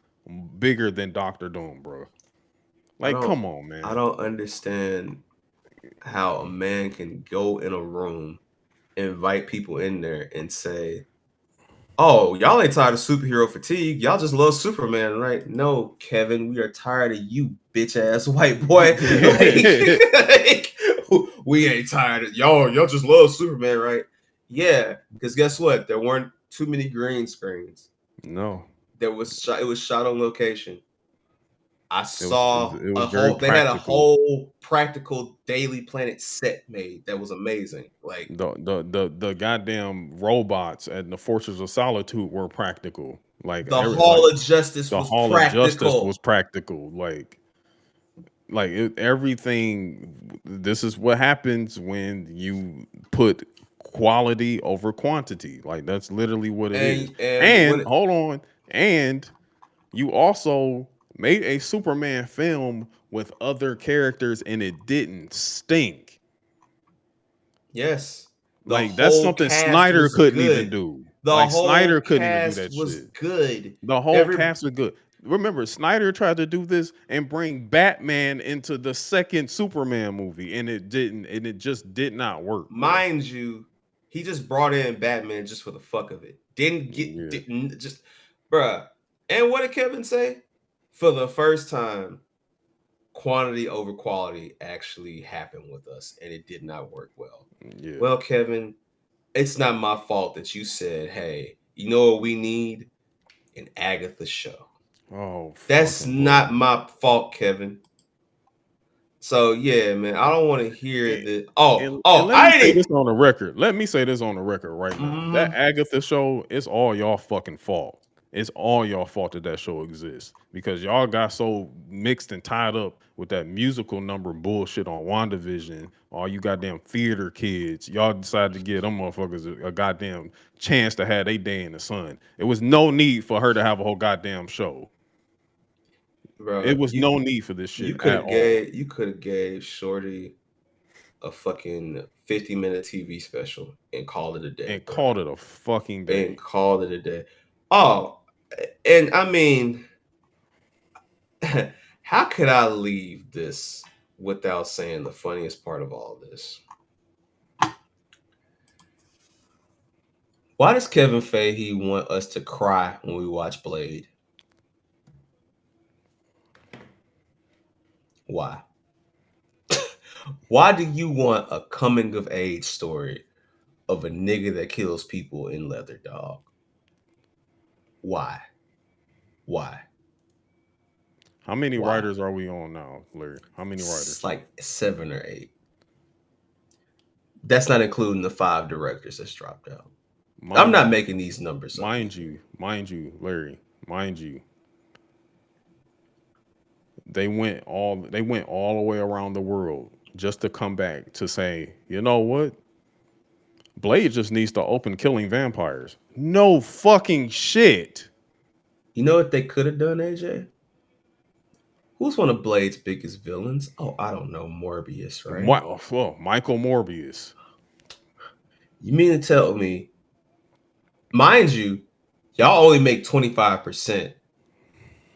bigger than Doctor Doom, bro? I Like, don't come on, I man. don't understand how a man can go in a room, invite people in there, and say, "Oh, y'all ain't tired of superhero fatigue. Y'all just love Superman, right?" No, Kevin, we are tired of you, bitch ass white boy. Like, we ain't tired of y'all. Y'all just love Superman, right? Yeah, because guess what? There weren't too many green screens. No, It was shot on location. I it was saw it a was very whole. They had a practical. whole practical Daily Planet set made that was amazing. Like The goddamn robots at the Fortress of Solitude were practical. Like the every like Hall of Justice the was Hall of Justice was practical. practical. Everything. This is what happens when you put quality over quantity. Like that's literally what it is. And And when hold on, and you also made a Superman film with other characters, and it didn't stink. yes, the Like that's whole something cast Snyder was couldn't even good. do. The Like whole Snyder couldn't even do cast that was shit. good. The whole Every cast was good. Remember, Snyder tried to do this and bring Batman into the second Superman movie, and it didn't, and it just did not work, bro. mind you, he just brought in Batman just for the fuck of it. Yeah, Didn't just bruh. And what did Kevin say? For the first time, quantity over quality actually happened with us, and it did not work well. yeah. Well, Kevin, it's not my fault that you said, "Hey, you know what we need? An Agatha show." Oh, That's fucking not boy. my fault, Kevin. So yeah, man, I don't want to hear And, the. and let me I say didn't. this on the record. Let me say this on the record right now. That Mm-hmm. Agatha show, it's all y'all fucking fault. It's all y'all fault that that show exists because y'all got so mixed and tied up with that musical number bullshit on WandaVision. All you goddamn theater kids, y'all decided to give them motherfuckers a goddamn chance to have their day in the sun. It was no need for her to have a whole goddamn show. It Bro, was no need for this shit at all, you could have gave Shorty a fucking 50-minute TV special and called it a day, and bro. called it a fucking And day. called it a day. Oh, and I mean, how could I leave this without saying the funniest part of all this? Why does Kevin Feige want us to cry when we watch Blade? Why? Why do you want a coming of age story of a nigga that kills people in leather, dog? Why? Why? How many Why? writers are we on now, Larry? How many It's writers? like 7 or 8. That's not including the 5 directors that's dropped out. I'm Mind not you, making these numbers up either. mind you, Larry, mind you. they went all the way around the world just to come back to say, you know what? Blade just needs to open killing vampires. No fucking shit. You know what they could have done, AJ? Who's one of Blade's biggest villains? Oh, I don't know, Morbius, right? Well, Michael Morbius. You mean to tell me, mind you, y'all only make 25%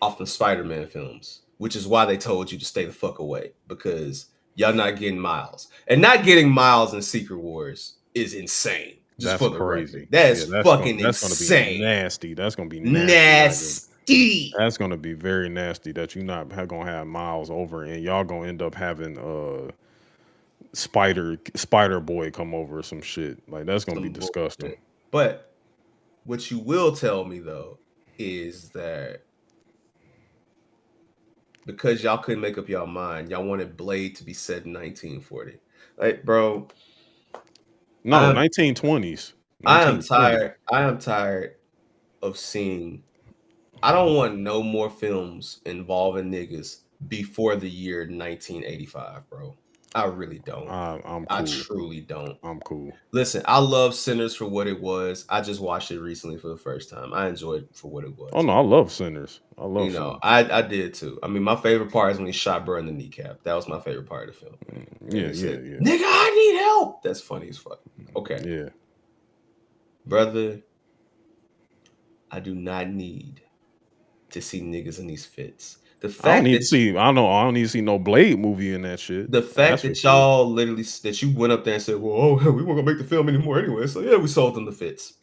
off the Spider-Man films, which is why they told you to stay the fuck away because y'all not getting Miles. And not getting Miles in Secret Wars is insane. Just That's for the record. crazy. That Yeah, is that's gonna fucking that's gonna be insane. nasty. That's gonna be nasty writing. Nasty. That's gonna be very nasty that you're not gonna have Miles over and y'all gonna end up having Spider Boy come over or some shit. Like that's gonna be Some disgusting. bullshit. But what you will tell me though is that because y'all couldn't make up y'all mind, y'all wanted Blade to be set in 1940. Like, bro, No, I'm 1920s. I am 1920. tired. I am tired of seeing. I don't want no more films involving niggas before the year 1985, bro. I really don't. I'm I cool. truly don't. I'm cool. Listen, I love Sinners for what it was. I just watched it recently for the first time. I enjoyed it for what it Oh was. no, I love Sinners. I love You know, Sinners. I did too. I mean, my favorite part is when he shot bro in the kneecap. That was my favorite part of the film, man. And Yeah, he yeah, said, yeah, "Nigga, I need help." That's funny as fuck. Okay, yeah. brother, I do not need to see niggas in these fits. The I don't fact need that to see. I don't know. I don't need to see no Blade movie in that shit. the That's fact for that sure. y'all literally that you went up there and said, "Well, oh, we weren't gonna make the film anymore anyway," so yeah, we sold them the fits.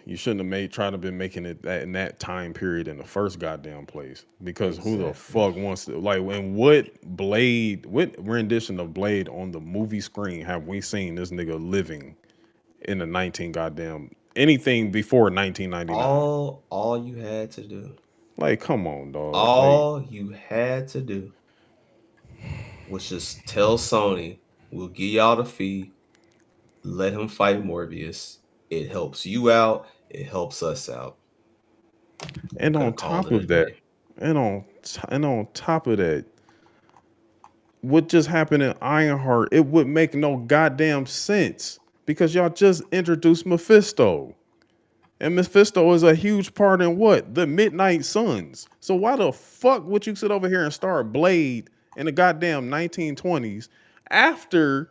You shouldn't have tried to been making it in that time period in the first goddamn place. Because who the Exactly. fuck wants to like? And what rendition of Blade on the movie screen have we seen this nigga living in the 19 goddamn anything before 1999? All you had to do, Like, come on, dog. Like, all you had to do was just tell Sony, "We'll give y'all the fee. Let him fight Morbius. It helps you out. It helps us out. and Could on have called top it a of that, day." and on top of that, what just happened in Ironheart, it would make no goddamn sense because y'all just introduced Mephisto. And Mephisto is a huge part in what? The Midnight Suns. So why the fuck would you sit over here and start Blade in the goddamn 1920s after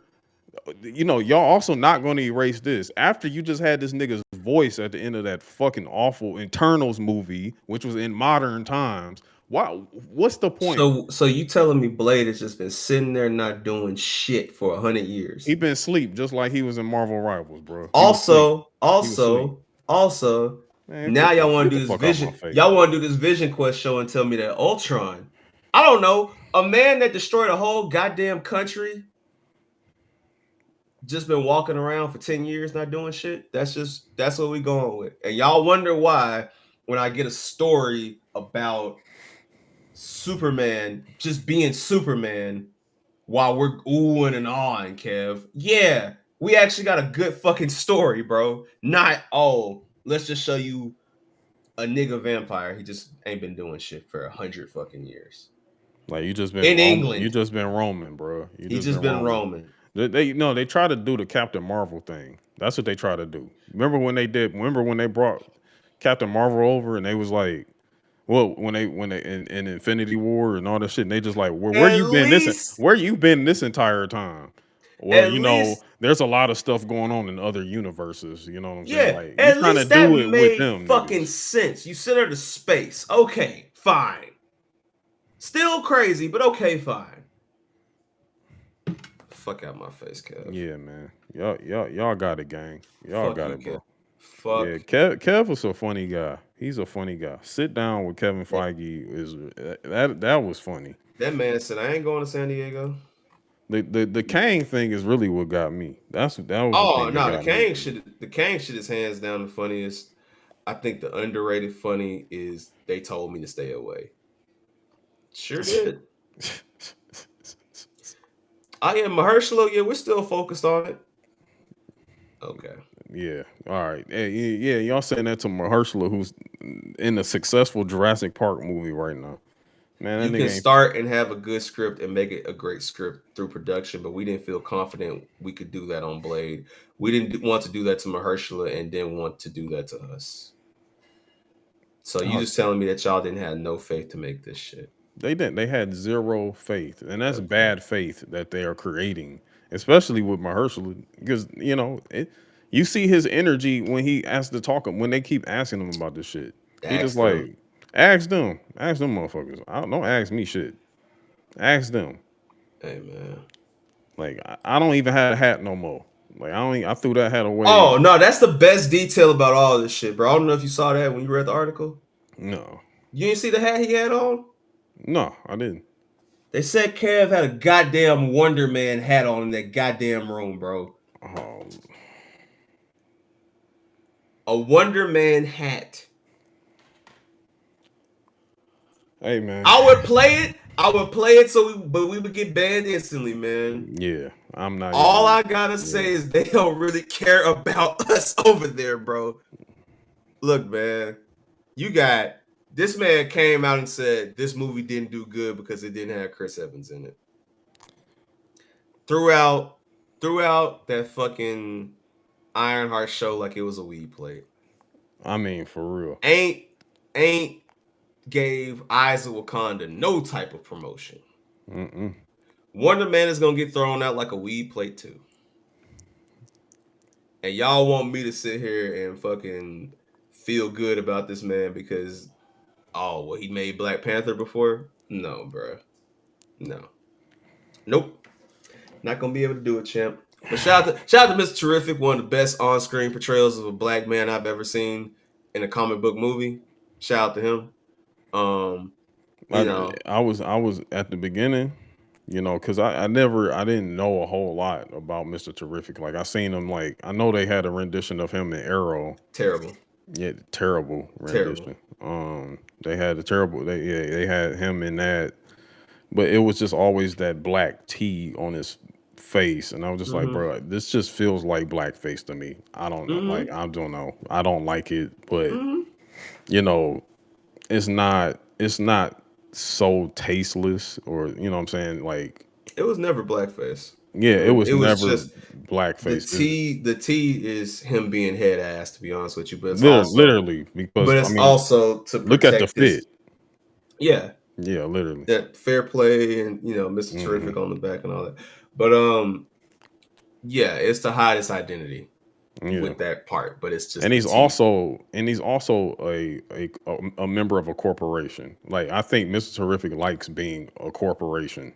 y'all also not going to erase this after you just had this nigga's voice at the end of that fucking awful Internals movie, which was in modern times. Why? What's the point? So you telling me Blade has just been sitting there not doing shit for 100 years? He been asleep just like he was in Marvel Rivals, bro. He was asleep. Also, He was asleep. also, also, Man, now y'all want get to the do this fuck out my vision. face, Y'all bro. want to do this Vision Quest show and tell me that Ultron, I don't know, a man that destroyed a whole goddamn country, just been walking around for 10 years not doing shit. That's what we going with. And y'all wonder why when I get a story about Superman just being Superman while we're oohing and awing, Kev. Yeah, we actually got a good fucking story, bro. Not, oh, let's just show you a nigga vampire. He just ain't been doing shit for 100 fucking years. Like you just been In roaming. You England, just been roaming, bro. You he just just been been roaming. roaming. They no, they try to do the Captain Marvel thing. That's what they try to do. Remember when they did? Remember when they brought Captain Marvel over and they was like, well, when they in Infinity War and all that shit, and they just like, where At you been this? least, Where you been this entire time? Well, at least, there's a lot of stuff going on in other universes. You know what I'm saying? yeah, Like you at trying to least that do it with made them fucking niggas. sense. You sent her to space. Okay, fine. Still crazy, but okay, fine. Fuck out my face, Kev. Yeah, man. Y'all got it, gang. Y'all Fuck got you, it, bro. Kev. Yeah, Fuck Kev was a funny guy. He's a funny guy. Sit down with Kevin you. Feige is that was funny. That man said, "I ain't going to San Diego." The Kang thing is really what got me. That was the Oh thing that no, got me, man. The Kang shit is hands down the funniest. I think the underrated funny is they told me to stay away. Sure did. I am Mahershala. Yeah, we're still focused on it. Okay. Yeah. All right. Hey, yeah. Y'all saying that to Mahershala, who's in a successful Jurassic Park movie right now. Man, You that can nigga ain't. start and have a good script and make it a great script through production, but we didn't feel confident we could do that on Blade. We didn't want to do that to Mahershala and didn't want to do that to us. So you Oh, just telling me that y'all didn't have no faith to make this shit. they didn't. They had zero faith, and that's Okay. bad faith that they are creating, especially with Mahershala, because you see his energy when he asks to talk. When they keep asking him about this shit, he just Ask them. like ask them motherfuckers. Don't ask me shit. Ask them. Hey man. Like I don't even have a hat no more. Like I threw that hat away. Oh no, that's the best detail about all this shit, bro. I don't know if you saw that when you read the article. No, You didn't see the hat he had on? no, I didn't. They said Kev had a goddamn Wonder Man hat on in that goddamn room, bro. Oh, A Wonder Man hat. hey man. I would play it. I would play it but we would get banned instantly, man. Yeah, I'm not All even. I gotta Yeah, say is they don't really care about us over there, bro. Look, man, you got this man came out and said this movie didn't do good because it didn't have Chris Evans in it. Throughout, throughout that fucking Ironheart show, like it was a weed plate. I mean for real. Ain't ain't gave Eyes of Wakanda no type of promotion. Mm-mm. Wonder Man is gonna get thrown out like a weed plate too. And y'all want me to sit here and fucking feel good about this man because well he made Black Panther before? No, bro. No. Nope. Not gonna be able to do it, champ. But shout out to Mr. Terrific, one of the best on-screen portrayals of a black man I've ever seen in a comic book movie. Shout out to him. Um, you I know, I was at the beginning, because I didn't know a whole lot about Mr. Terrific. Like I seen him, like I know they had a rendition of him in Arrow. terrible. Yeah, terrible Terrible. rendition. They had a terrible. They had him in that, but it was just always that black T on his face, and I was just like, Mm-hmm. bro, like, this just feels like blackface to me. I don't know, like Mm-hmm. I don't know, I don't like it, but Mm-hmm. you know, it's not so tasteless, or what I'm saying, like It was never blackface. yeah, it was It was never just the blackface. It's T. The T is him being head ass, to be honest with you. literally because But I it's mean, also to look at the protect fit. his. Yeah, Yeah, literally. that fair play and Mr. Hmm. Terrific on the back and all that. But yeah, it's to hide his identity Yeah. with that part. But it's And just the he's T. also a member of a corporation. Like I think Mr. Terrific likes being a corporation.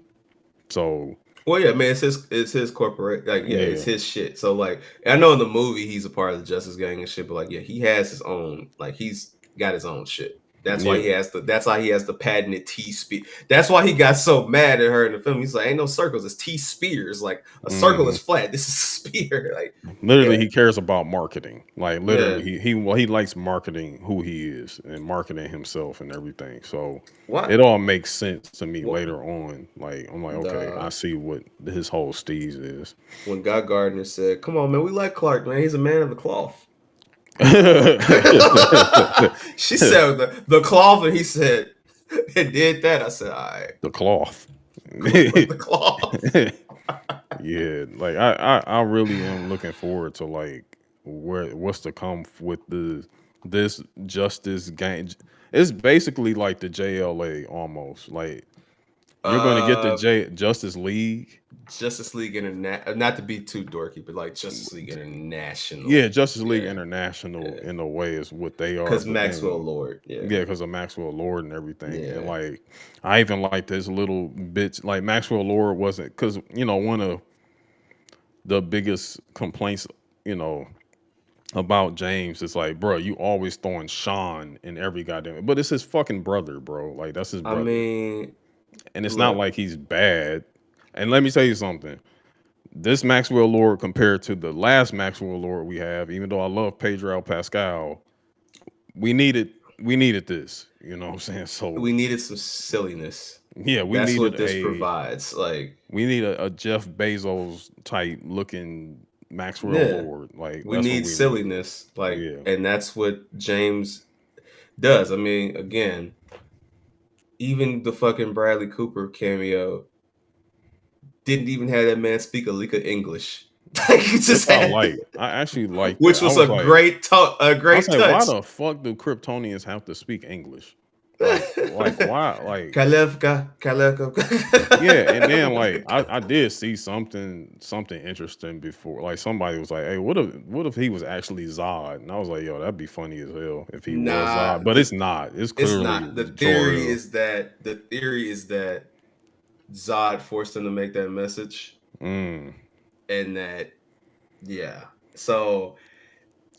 So Well, yeah, man, it's his corporate, like, yeah, it's yeah, his shit. So like, I know in the movie he's a part of the Justice Gang and shit, but like, yeah, he has his own, like, he's got his own shit. yeah. That's why he has the patented T spear. That's why he got so mad at her in the film. He's like, ain't no circles, it's T spears. Like a circle Hmm. is flat. This is a spear. Like, Literally, yeah, he cares about marketing. Like yeah. literally, he likes marketing who he is and marketing himself and everything. So What? it all makes sense to me What? later on. Like I'm like, okay, I The see what his whole steez is. when Guy Gardner said, "Come on, man, we like Clark, man. He's a man of the cloth." She said the cloth, and he said, and did that. I said, all right, The cloth. the cloth. Yeah, like I really am looking forward to like what's to come with this justice game. It's basically like the JLA almost. Like you're gonna get the Uh, J Justice League. Justice League International. Not to be too dorky, but like Justice League Yeah, International. Justice League Yeah, International yeah. in a way is what they are, Because but Maxwell then Lord. Yeah, yeah, because of Maxwell Lord and everything, and yeah. like I even like this little bits like Maxwell Lord wasn't because one of the biggest complaints you know about James is like, bro, you always throwing Sean in every goddamn, but it's his fucking brother, bro. Like that's his I brother, mean, and it's not look, like he's bad. And let me tell you something. This Maxwell Lord compared to the last Maxwell Lord we have, even though I love Pedro Pascal, we needed we needed this. You know what I'm saying? So we needed some silliness. yeah, we That's needed what this provides. Like, a Jeff Bezos type looking. Maxwell Yeah. Lord. Like We that's what need we need. silliness. Like, Yeah. and that's what James does. I mean, again, even the fucking Bradley Cooper cameo didn't even have that man speak a lick of English. Like, he Which just I had, like. I actually like which that. I was was like, a I was great like, why touch. the fuck do Kryptonians have to speak English? Like why? Like Kalevka, Kalevka. yeah, and then like I did see something interesting before. Like somebody was like, "Hey, what if he was actually Zod?" And I was like, "Yo, that'd be funny as hell if he was Nah, Zod." But it's not. It's it's clearly not. Jor-El. The theory is that Zod forced him to make that message, Mm, and that yeah. So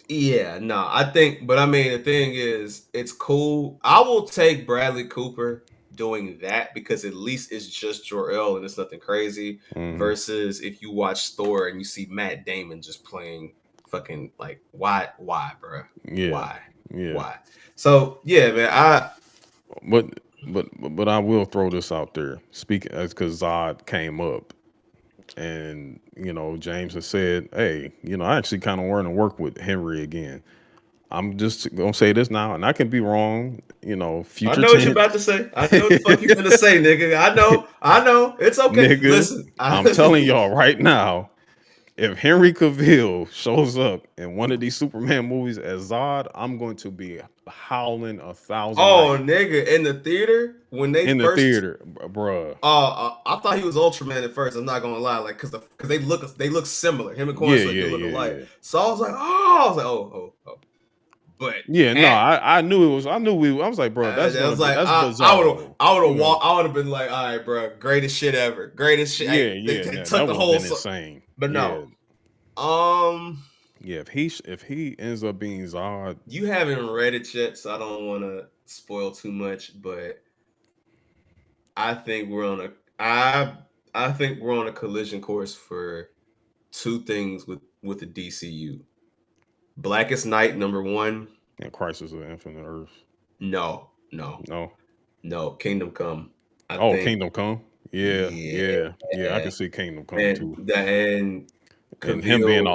yeah, no, I think, but I mean, the thing is, it's cool. I will take Bradley Cooper doing that because at least it's just Jor-El and it's nothing crazy. hmm. Versus if you watch Thor and you see Matt Damon just playing fucking like, bro, Yeah, why, yeah. why? So yeah, man, But I will throw this out there. Speaking as because Zod came up, and James has said, "Hey, I actually kind of want to work with Henry again." I'm just gonna say this now, and I can be wrong. I Future know what you're tense, about to say. I know what the fuck you're gonna say, nigga. I know. It's okay. nigga. Listen, I'm telling y'all right now, if Henry Cavill shows up in one of these Superman movies as Zod, I'm going to be howling 1,000 oh nights nigga, in the theater when they in the first theater, bruh. I thought he was Ultraman at first. I'm not gonna lie, like because they look similar. Him and Yeah, Cornstalk yeah, do look yeah, alike. yeah. So I was like, oh. But Yeah, no, at I knew it was. I knew we. I was like, bro, that's I gonna was be like, that's Bizarro. I would You have know, walked. I would have been like, all right, bro, greatest shit ever, greatest shit. yeah, Hey, yeah, they no, took that the would have whole, been insane. but no. Yeah, Um, yeah. If he ends up being Zod, you haven't read it yet, so I don't want to spoil too much. But I think we're on a I think we're on a collision course for two things with the DCU. Blackest Night #1. and Crisis of Infinite Earth, No, no, no. no. Kingdom Come. I Oh, think Kingdom Come. Yeah, yeah, yeah, yeah. I can see Kingdom Come and too. And Cavill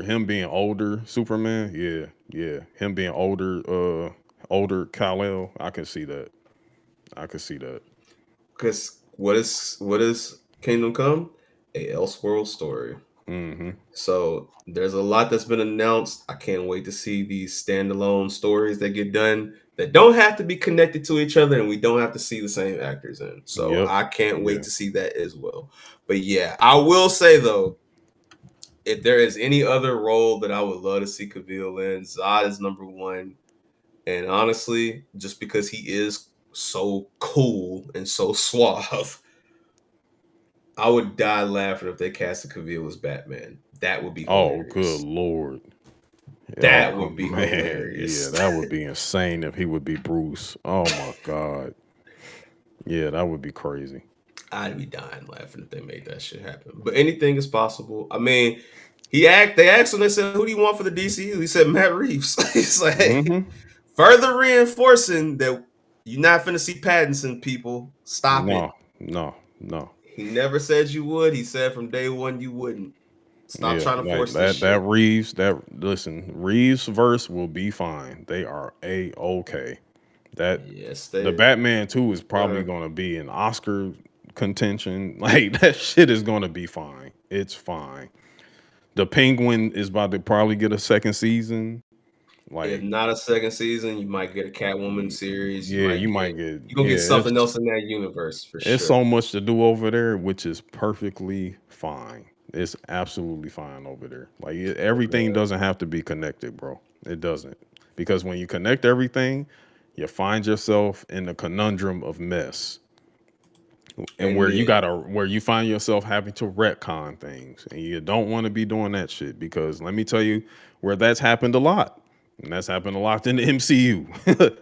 him being older Superman. Yeah, yeah. Him being older Kal-El. I can see that. I can see that. because what is Kingdom Come? A Elseworld story. Mm-hmm. So there's a lot that's been announced. I can't wait to see these standalone stories that get done that don't have to be connected to each other and we don't have to see the same actors in. So Yep. I can't wait Yeah. to see that as well. But yeah, I will say though, if there is any other role that I would love to see Cavill in, Zod is #1. And honestly, just because he is so cool and so suave, I would die laughing if they casted Cavill as Batman. That would be Oh, good hilarious. lord. Oh That would be man, yeah, hilarious. that would be insane if he would be Bruce. Oh my god, yeah, that would be crazy. I'd be dying laughing if they made that shit happen. But anything is possible. I mean, they asked him, they said, who do you want for the DCU? He said Matt Reeves. He's like, hey, Mm-hmm. further reinforcing that you're not finna see Pattinson, people. Stop it. No, no, no. He never said you would. He said from day one you wouldn't. Stop Yeah, trying to like force this that shit. Reeves. That listen, Reeves verse will be fine. They are okay. That Yes, the they Batman 2 is probably uh, going to be an Oscar contention. Like that shit is going to be fine. It's fine. The Penguin is about to probably get a second season. if Like not a second season, you might get a Catwoman y- series. yeah, you might get You're gonna get it's something else in that universe for it's sure. so much to do over there, which is perfectly fine. It's absolutely fine over there. Like everything Yeah. doesn't have to be connected, bro. It doesn't. Because when you connect everything, you find yourself in the conundrum of mess. And And yeah, where you find yourself having to retcon things. And you don't want to be doing that shit because let me tell you where that's happened a lot. And that's happened a lot in the MCU.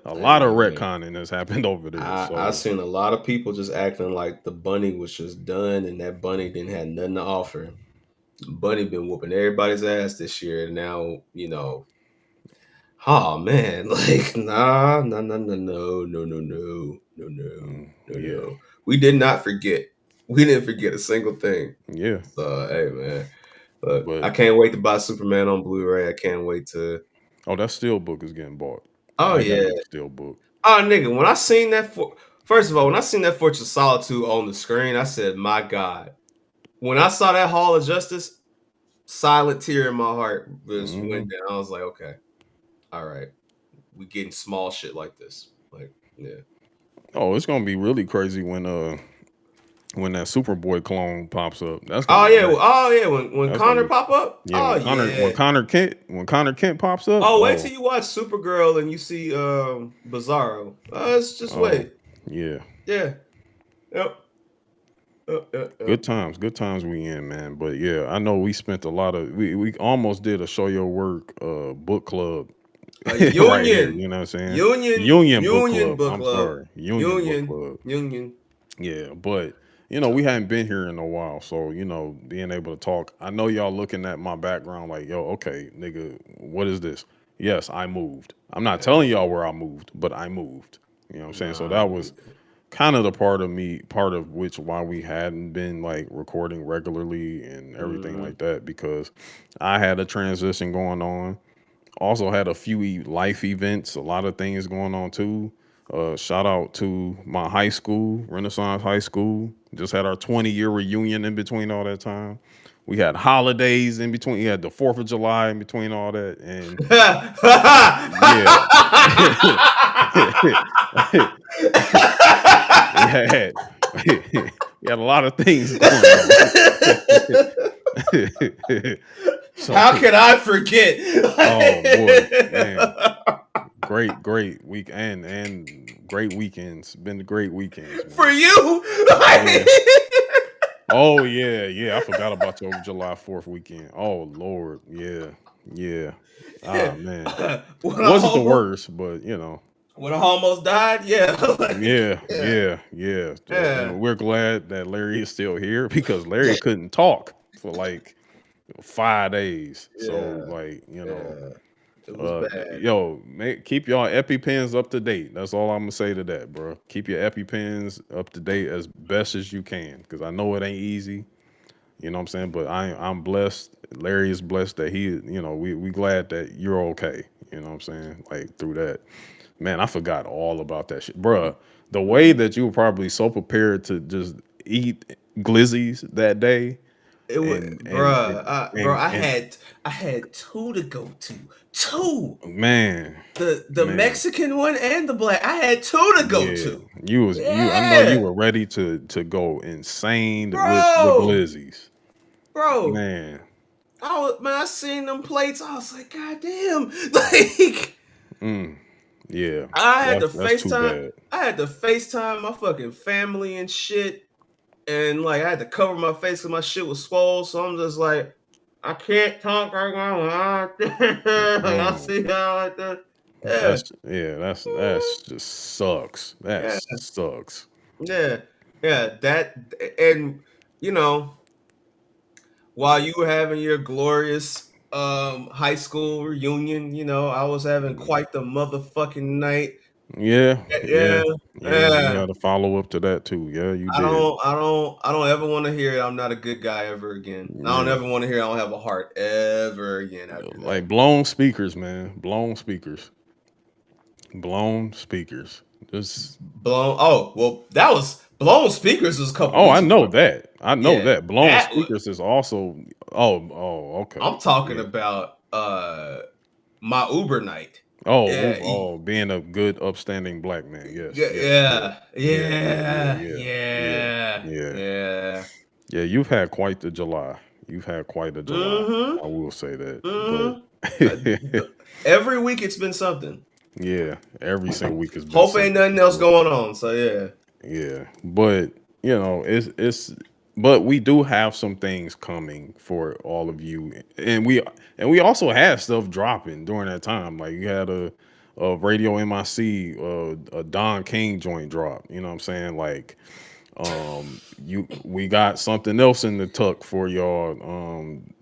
A lot of man, retconning has happened over there. I So seen a lot of people just acting like the bunny was just done and that bunny didn't have nothing to offer. Bunny been whooping everybody's ass this year. And now, oh man, like yeah. no. We did not forget. We didn't forget a single thing. Yeah. So hey man. But I But can't wait to buy Superman on Blu-ray. I can't wait to. oh, that steel book is getting bought. Oh I got yeah. the steel book. Oh nigga, when I seen that first of all, when I seen that Fortress of Solitude on the screen, I said, "My God." When I saw that Hall of Justice, silent tear in my heart just went Hmm. down. I was like, "Okay, all right, we getting small shit like this." Like, yeah. Oh, it's gonna be really crazy when that Superboy clone pops up. That's gonna Oh be yeah, great. oh yeah. When That's gonna Connor be pop up, yeah. oh yeah. When Connor Kent pops up. Oh, wait till Oh, you watch Supergirl and you see Bizarro. Let's just oh, wait. yeah. Yeah. Yep. Yep. Yep. Yep. Good times we in, man. But yeah, I know we spent a lot of we almost did a show your work book club right here. Union. You know what I'm saying? Union. Union book Union club. book I'm club. sorry, Union book Union. club. Union. Yeah, but we hadn't been here in a while, so being able to talk. I know y'all looking at my background like, yo, okay, nigga, what is this? Yes, I moved. I'm not telling y'all where I moved, but I moved. You know what I'm saying? So Nah. that was kind of the part of which why we hadn't been like recording regularly and everything Mm-hmm. like that, because I had a transition going on. Also had a few life events, a lot of things going on too. Shout out to my high school, Renaissance High School. Just had our 20-year reunion in between all that time. We had holidays in between. We had the 4th of July in between all that. And yeah. we had we had a lot of things going on. So, How can I forget? oh boy, man. Great week and great weekends. Been great weekends, For man. you? Yeah. Oh yeah. I forgot about your July 4th weekend. Oh Lord. Yeah. Yeah. Ah man. when I Wasn't the almost worst, but when I almost died, yeah, like yeah, yeah, yeah. yeah, And we're glad that Larry is still here because Larry couldn't talk for like 5 days. So yeah, like, yeah. It was bad. yo, keep y'all EpiPens up to date. That's all I'm gonna say to that, bro. Keep your EpiPens up to date as best as you can, because I know it ain't easy. You know what I'm saying? But I'm blessed. Larry is blessed that we glad that you're okay. You know what I'm saying? Like through that, man. I forgot all about that shit, bro. The way Mhm. that you were probably so prepared to just eat glizzies that day, It was, and and and bruh, bro. and, and I had two to go to, two. man, The man. Mexican one and the black. I had two to go Yeah, to. I know you Yeah, were ready to go insane with the bro, glizzies. bro. Man. I seen them plates. I was like, God damn, like. Mm, yeah. I had to That's too FaceTime. bad. I had to FaceTime my fucking family and shit, and like I had to cover my face because my shit was swole. So I'm just like, I can't talk right now. Y'all Mm, see how like that? Yeah, that's just sucks. That yeah, sucks. yeah, yeah. That and you know, while you were having your glorious high school reunion, I was having Mm, quite the motherfucking night. yeah, Yeah, yeah, yeah. You yeah. had a follow up to that too. Yeah, you I did. don't, I don't, I don't ever want to hear I'm not a good guy ever again. I don't Man, ever want to hear I don't have a heart ever again after that. like blown speakers, man. Blown speakers. Blown speakers. Just Blown. Oh well, that was blown speakers was a couple oh, I weeks ago. know that. I know Yeah, that. Blown that was. speakers is also okay. I'm talking Yeah. about my Uber night. Oh, Yeah, being a good upstanding black man. Yes, yeah, yes, yes. yeah, Yeah, yeah, yeah, yeah, yeah, yeah. yeah. Yeah, you've had quite the July. You've had quite a July. Mm-hmm. I will say that. But Mm-hmm. Every week it's been something. yeah, every single week has been Hope ain't something nothing for else sure. going on. So yeah. Yeah. But it's but we do have some things coming for all of you. And we also had stuff dropping during that time. Like you had a Radio MIC, a Don King joint drop. You know what I'm saying? Like You we got something else in the tuck for y'all.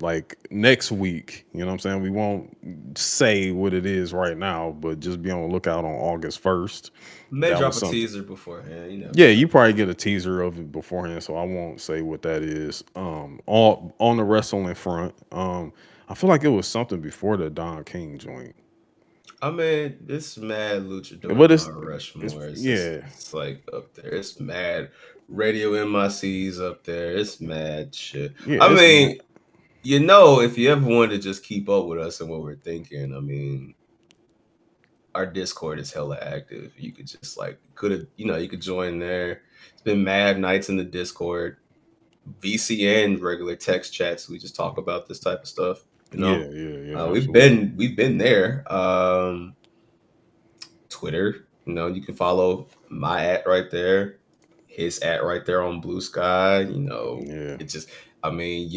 Like next week. You know what I'm saying? We won't say what it is right now, but just be on the lookout on August 1st. May That drop was a something. teaser beforehand. You never Yeah, know. you probably get a teaser of it beforehand, so I won't say what that is. All on the wrestling front. I feel like it was something before the Don King joint. I mean, it's mad luchador But Mount it's Rushmore. It's just yeah. it's like up there. It's mad radio MIC's up there. It's mad shit. Yeah, I it's mean, if you ever wanted to just keep up with us and what we're thinking, I mean, our Discord is hella active. You could just like you could join there. It's been mad nights in the Discord, VCN regular text chats. We just talk about this type of stuff. You yeah, know, yeah, yeah, we've absolutely. been there. Twitter. You can follow my at right there, his at right there on Blue Sky. Yeah. It just, I mean,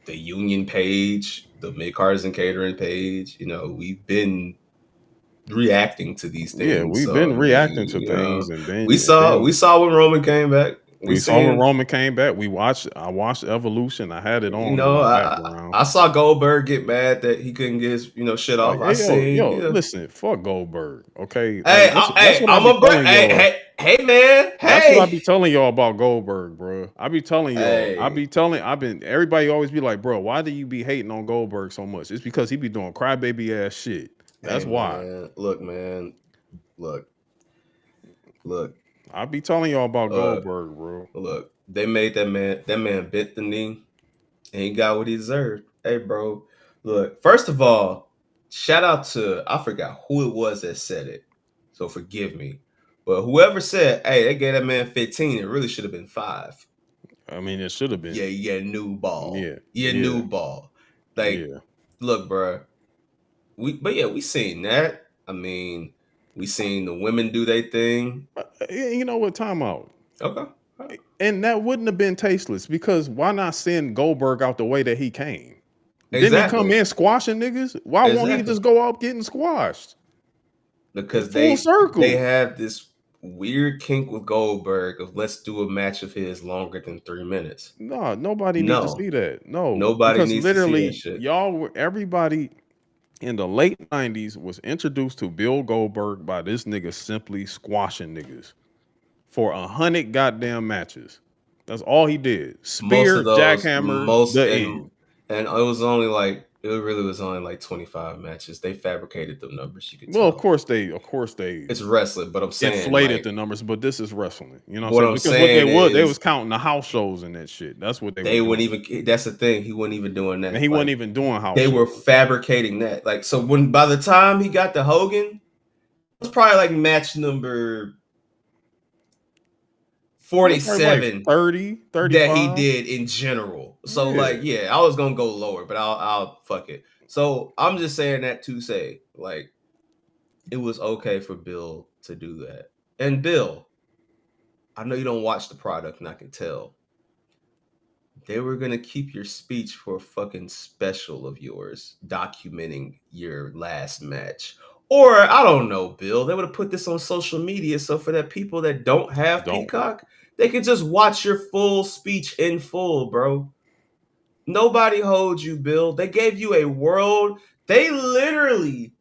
the union page, the mid cards and catering page. We've been reacting to these Yeah, things. we've So been I reacting mean, to things and we saw then we saw when Roman came back. We we saw when seen, Roman came back. I watched Evolution. I had it you on in know, my I background. I saw Goldberg get mad that he couldn't get his shit Oh, off. I hey, seen, listen, fuck Goldberg. Okay, Hey, like that's what I I'm be a telling hey, y'all. hey, man, That's what I hey, be telling y'all about Goldberg, bro. I be telling y'all. hey, I've been. Everybody always be like, bro, why do you be hating on Goldberg so much? It's because he be doing crybaby ass shit. hey, That's why. man. Look, man. Look, look, I be telling y'all about uh, Goldberg, bro. look. They made that man. That man bent the knee, and he got what he deserved. Hey, bro. Look. First of all, shout out to I forgot who it was that said it. So forgive me, but whoever said, "Hey, they gave that man 15," it really should have been 5. I mean, it should have Yeah, been. yeah, new ball. Yeah, Yeah, yeah, new ball. Like, yeah. look, bro. But yeah, we seen that. I mean, we seen the women do their thing. You know what? Time out. Okay. And that wouldn't have been tasteless because why not send Goldberg out the way that he came? Didn't he come Exactly. in squashing niggas? Why won't he Exactly. just go out getting squashed? Because Full they circle. have this weird kink with Goldberg of let's do a match of his longer than 3 minutes. No, nobody need to No. see that. No, Nobody because needs to see that literally, shit. everybody in the late '90s was introduced to Bill Goldberg by this nigga simply squashing niggas for 100 goddamn matches. That's all he did. Most of Spear, those jackhammer, most the end. and it really was only like 25 matches. They fabricated the numbers, you could Well, tell. of course they It's wrestling, but I'm saying inflated like the numbers, but this is wrestling. You know what I'm what saying? I'm Because what saying they was is counting the house shows and that shit. That's what they were they wouldn't doing. even that's the thing, he wasn't even doing And that. he wasn't Like even doing house they were shows. fabricating that. Like so when by the time he got to Hogan, it was probably like match number Yeah, probably like 47 30, that he 35. did in general. So like Yeah. yeah, I was gonna go lower, but I'll fuck it. So I'm just saying that to say like it was okay for Bill to do that. And Bill, I know you don't watch the product, and I can tell. They were gonna keep your speech for a fucking special of yours documenting your last match. Or I don't know, Bill. They would have put this on social media so for that people that don't have Don't. Peacock, they could just watch your full speech in full, bro. Nobody holds you, Bill. They gave you a world. They literally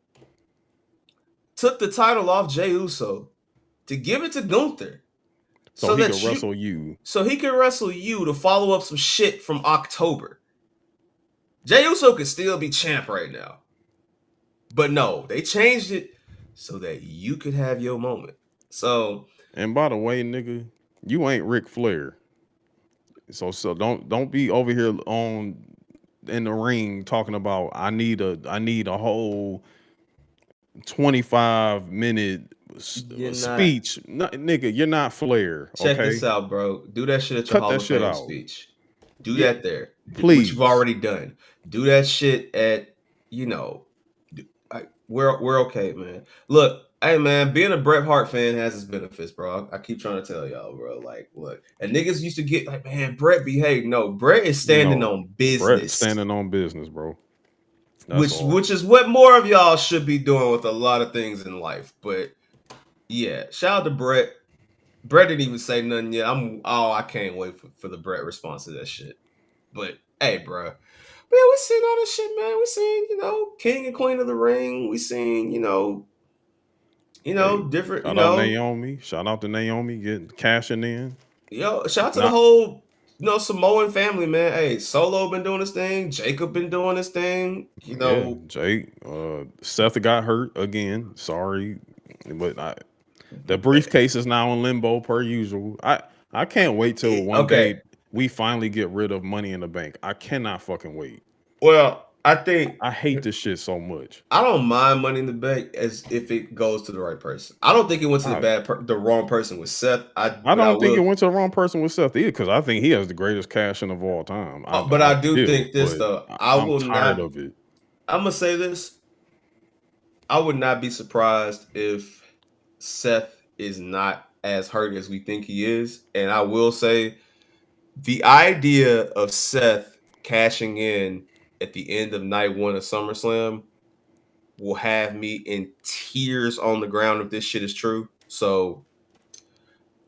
took the title off Jey Uso to give it to Gunther So so he could that you wrestle you. so he can wrestle you to follow up some shit from October. Jey Uso could still be champ right now. But no, they changed it so that you could have your moment. So And by the way, nigga, you ain't Ric Flair. So don't be over here on in the ring talking about I need a whole 25-minute you're not speech. No, nigga, you're not Flair, check this okay? out, bro. Do that shit at your Cut Hall that of shit Fame out. speech. Do Yeah, that there, which you've please. already done. Do that shit at you know. We're okay, man. Look, hey man, being a Bret Hart fan has its benefits, bro. I keep trying to tell y'all, bro. Like, look, and niggas used to get like, man, Bret behave. No, Bret is standing No. on Brett business, standing on business, bro. That's which all. which is what more of y'all should be doing with a lot of things in life. But yeah, shout out to Bret. Brett didn't even say nothing yet. I can't wait for the Brett response to that shit. But hey, bro. Man, we seen all this shit, man. We seen, King and Queen of the Ring. We seen, Hey, different, shout out Naomi. Shout out to Naomi getting cashing in. shout out to the Not whole, Samoan family, man. Hey, Solo been doing his thing. Jacob been doing his thing. yeah, Jake. Seth got hurt again. Sorry, but the briefcase is now in limbo per usual. I can't wait till one Okay. day we finally get rid of Money in the Bank. I cannot fucking wait. Well, I think I hate this shit so much. I don't mind Money in the Bank as if it goes to the right person. I don't think it went to I the wrong person with Seth. I But I don't think it will. went to the wrong person with Seth either because I think he has the greatest cash in of all time. But I I do still, think this but though. I I'm will tired not. of it. I'm gonna say this. I would not be surprised if Seth is not as hurt as we think he is. And I will say the idea of Seth cashing in at the end of night one of SummerSlam will have me in tears on the ground if this shit is true. So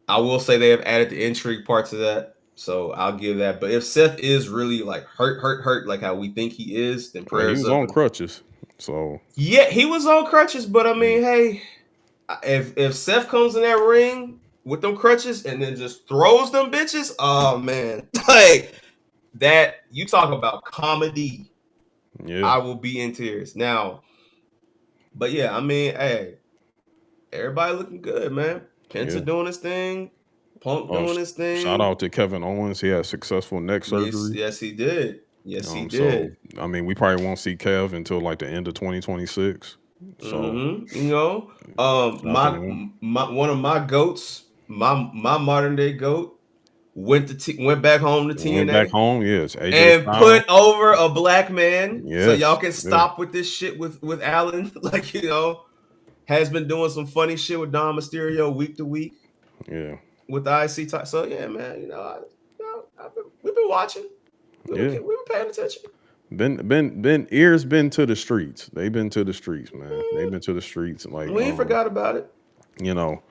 I will say they have added the intrigue part to that. So I'll give that. But if Seth is really like hurt, like how we think he is, then Well, he prayers was up. on And crutches, so yeah, he was on crutches, but I mm, mean, hey, if Seth comes in that ring with them crutches and then just throws them bitches, oh man, like that. You talk about comedy. yeah, I will be in tears now. But yeah, I mean, hey, everybody looking good, man. yeah. Penta doing his thing, Punk Uh, doing sh- his Shout thing. out to Kevin Owens. He had successful neck Yes, surgery. yes, he did. Yes, he So did. I mean, we probably won't see Kev until like the end of 2026. So shout out to My him. my one of my goats, my modern day goat, went back home to Went back TNA home. Yes, AJ and Styles. put over a black man. So y'all Yes, can yeah, stop with this shit with Allen. Like has been doing some funny shit with Dom Mysterio week to week yeah, with the IC type. So yeah, man, we've been watching. yeah. We've been paying attention. Been ears been to the streets. They've been to the streets, man. They've been to the streets. Like We ain't forgot about it. you know,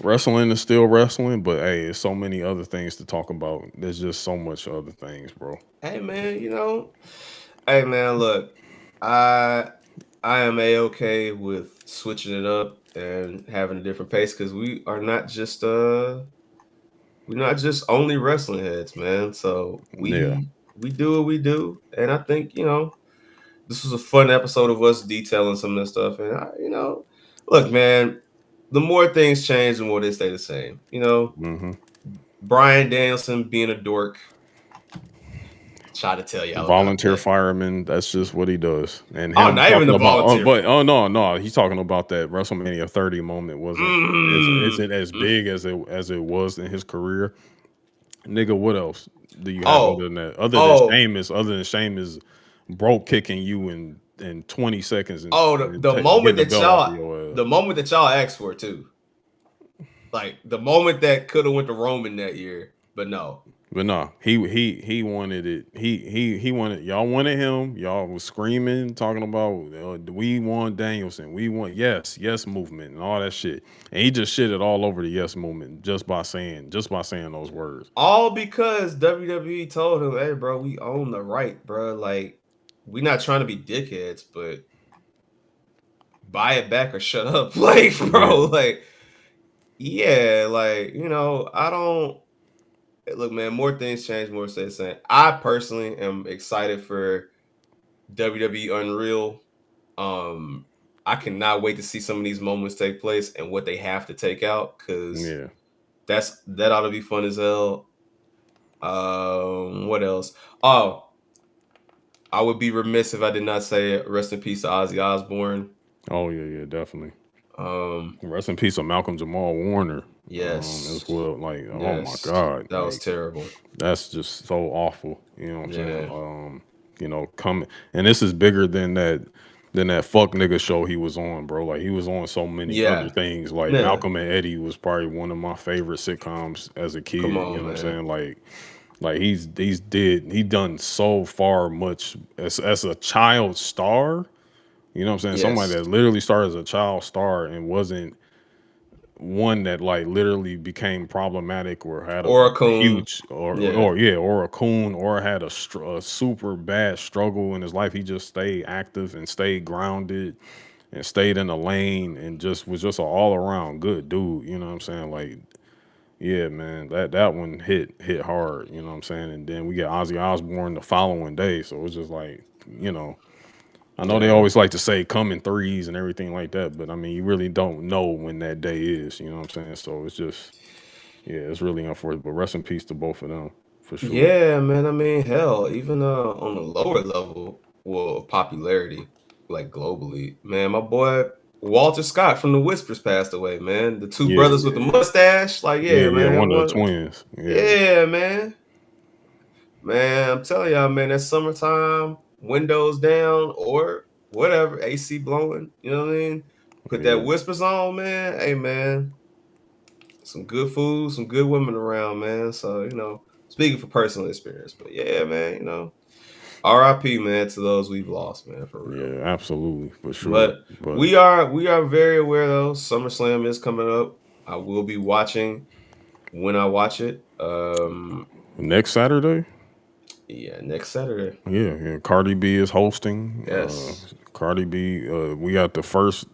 wrestling is still wrestling, but hey, there's so many other things to talk about. There's just so much other things, bro. Hey man, hey man, look, I I am a okay with switching it up and having a different pace because we're not just only wrestling heads, man. So Yeah. we do what we do, and I think this was a fun episode of us detailing some of this stuff. And look, man, the more things change, the more they stay the same. Hmm. Brian Danielson being a dork. Try to tell y'all about Volunteer that. fireman. That's just what he does. And Oh, him not even talking the about, volunteer. oh no, no, he's talking about that WrestleMania 30 moment wasn't Mm, isn't as mm. big as it was in his career. Nigga, what else do you have other Oh, than that? oh, Other than Sheamus broke kicking you in 20 seconds and, oh. and getting the belt off of your ass. The moment that y'all asked for too, like the moment that could have went to Roman that year, but no. But no, he wanted it. He wanted y'all wanted him. Y'all was screaming, talking about we want Danielson, we want yes movement and all that shit. And he just shitted all over the yes movement just by saying those words. All because WWE told him, "Hey, bro, we own the right, bro. Like, we not trying to be dickheads, but buy it back or shut up." Like, Yeah, bro, like, yeah, like I don't. Look, man, more things change, more stay the same. I personally am excited for WWE Unreal. Um, I cannot wait to see some of these moments take place and what they have to take out because yeah. that ought to be fun as hell. What else? Oh, I would be remiss if I did not say rest in peace to Ozzy Osbourne. Oh yeah, definitely. Um, Rest in peace of Malcolm Jamal Warner. As yes, well. Like, oh my yes, God, that was like terrible. that's just so awful. You know what I'm saying? Yeah. Come and this is bigger than that fuck nigga show he was on, bro. Like he was on so many other Yeah. things. Like Yeah. Malcolm and Eddie was probably one of my favorite sitcoms as a Come kid. You know on, what I'm man. saying? Like he done so far much as a child star. You know what I'm saying? Somebody Yes. that literally started as a child star and wasn't one that like literally became problematic or had a Or a coon. huge Yeah. or a coon or had a super bad struggle in his life. He just stayed active and stayed grounded and stayed in the lane and just was just an all around good dude. You know what I'm saying? Like, yeah, man, that one hit hard. You know what I'm saying? And then we get Ozzy Osbourne the following day, so it's just like, you know, I know they Yeah. always like to say come in threes and everything like that, but I mean, you really don't know when that day is. You know what I'm saying? So it's just, yeah, it's really unfortunate. But rest in peace to both of them for sure. Yeah, man. I mean, hell, even on the lower level, well, of popularity, like globally, man, my boy Walter Scott from the Whispers passed away, man. The two Yeah, brothers with the mustache, like, yeah, yeah, yeah. man, One of the one, twins. Yeah, yeah, man. I'm telling y'all, man, that summertime, windows down or whatever, AC blowing, you know what I mean? Put that yeah, Whispers on, man. Hey, man, some good food, some good women around, man. So, speaking for personal experience, but yeah, man, RIP, man, to those we've lost, man, for real. yeah. Absolutely, for sure. But But we are very aware though. SummerSlam is coming up. I will be watching when I watch it. next Saturday, Yeah, next Saturday. yeah, yeah. Cardi B is hosting. Yes. Cardi B. We got the first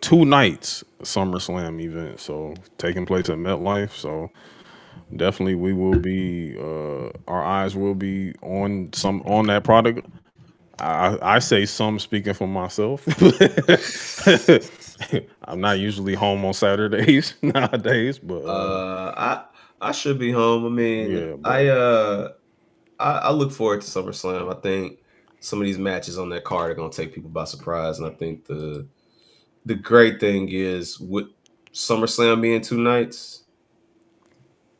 2 nights SummerSlam event, so taking place at MetLife. So definitely, we will be. Our eyes will be on that product. I say some speaking for myself. I'm not usually home on Saturdays nowadays, but I should be home. I mean, yeah, but I look forward to SummerSlam. I think some of these matches on that card are gonna take people by surprise, and I think the great thing is with SummerSlam being 2 nights,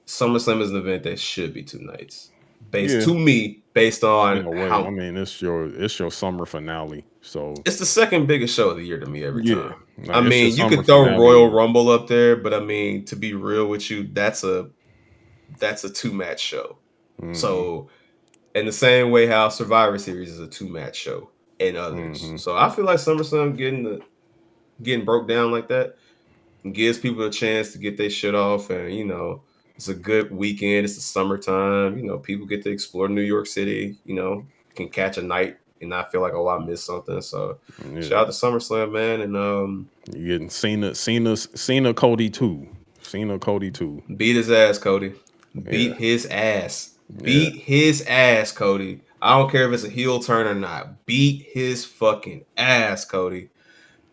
SummerSlam is an event that should be 2 nights. Based yeah, to me, based in on a way, I how mean, it's your summer finale, so it's the second biggest show of the year to me every yeah, time. I like, it's your mean, you summer could throw Royal finale. Rumble up there, but I mean, to be real with you, that's a two-match show. Hmm. So in the same way how Survivor Series is a two-match show and others. Hmm. So I feel like SummerSlam getting broke down like that gives people a chance to get their shit off, and it's a good weekend. It's the summertime. People get to explore New York City. Can catch a night and not feel like, oh, I missed something. So Yeah, shout out to SummerSlam, man, and you getting Cena Cody too, Cena Cody too. beat his ass, Cody. Yeah, Beat his ass. yeah. Beat his ass, Cody. I don't care if it's a heel turn or not. Beat his fucking ass, Cody.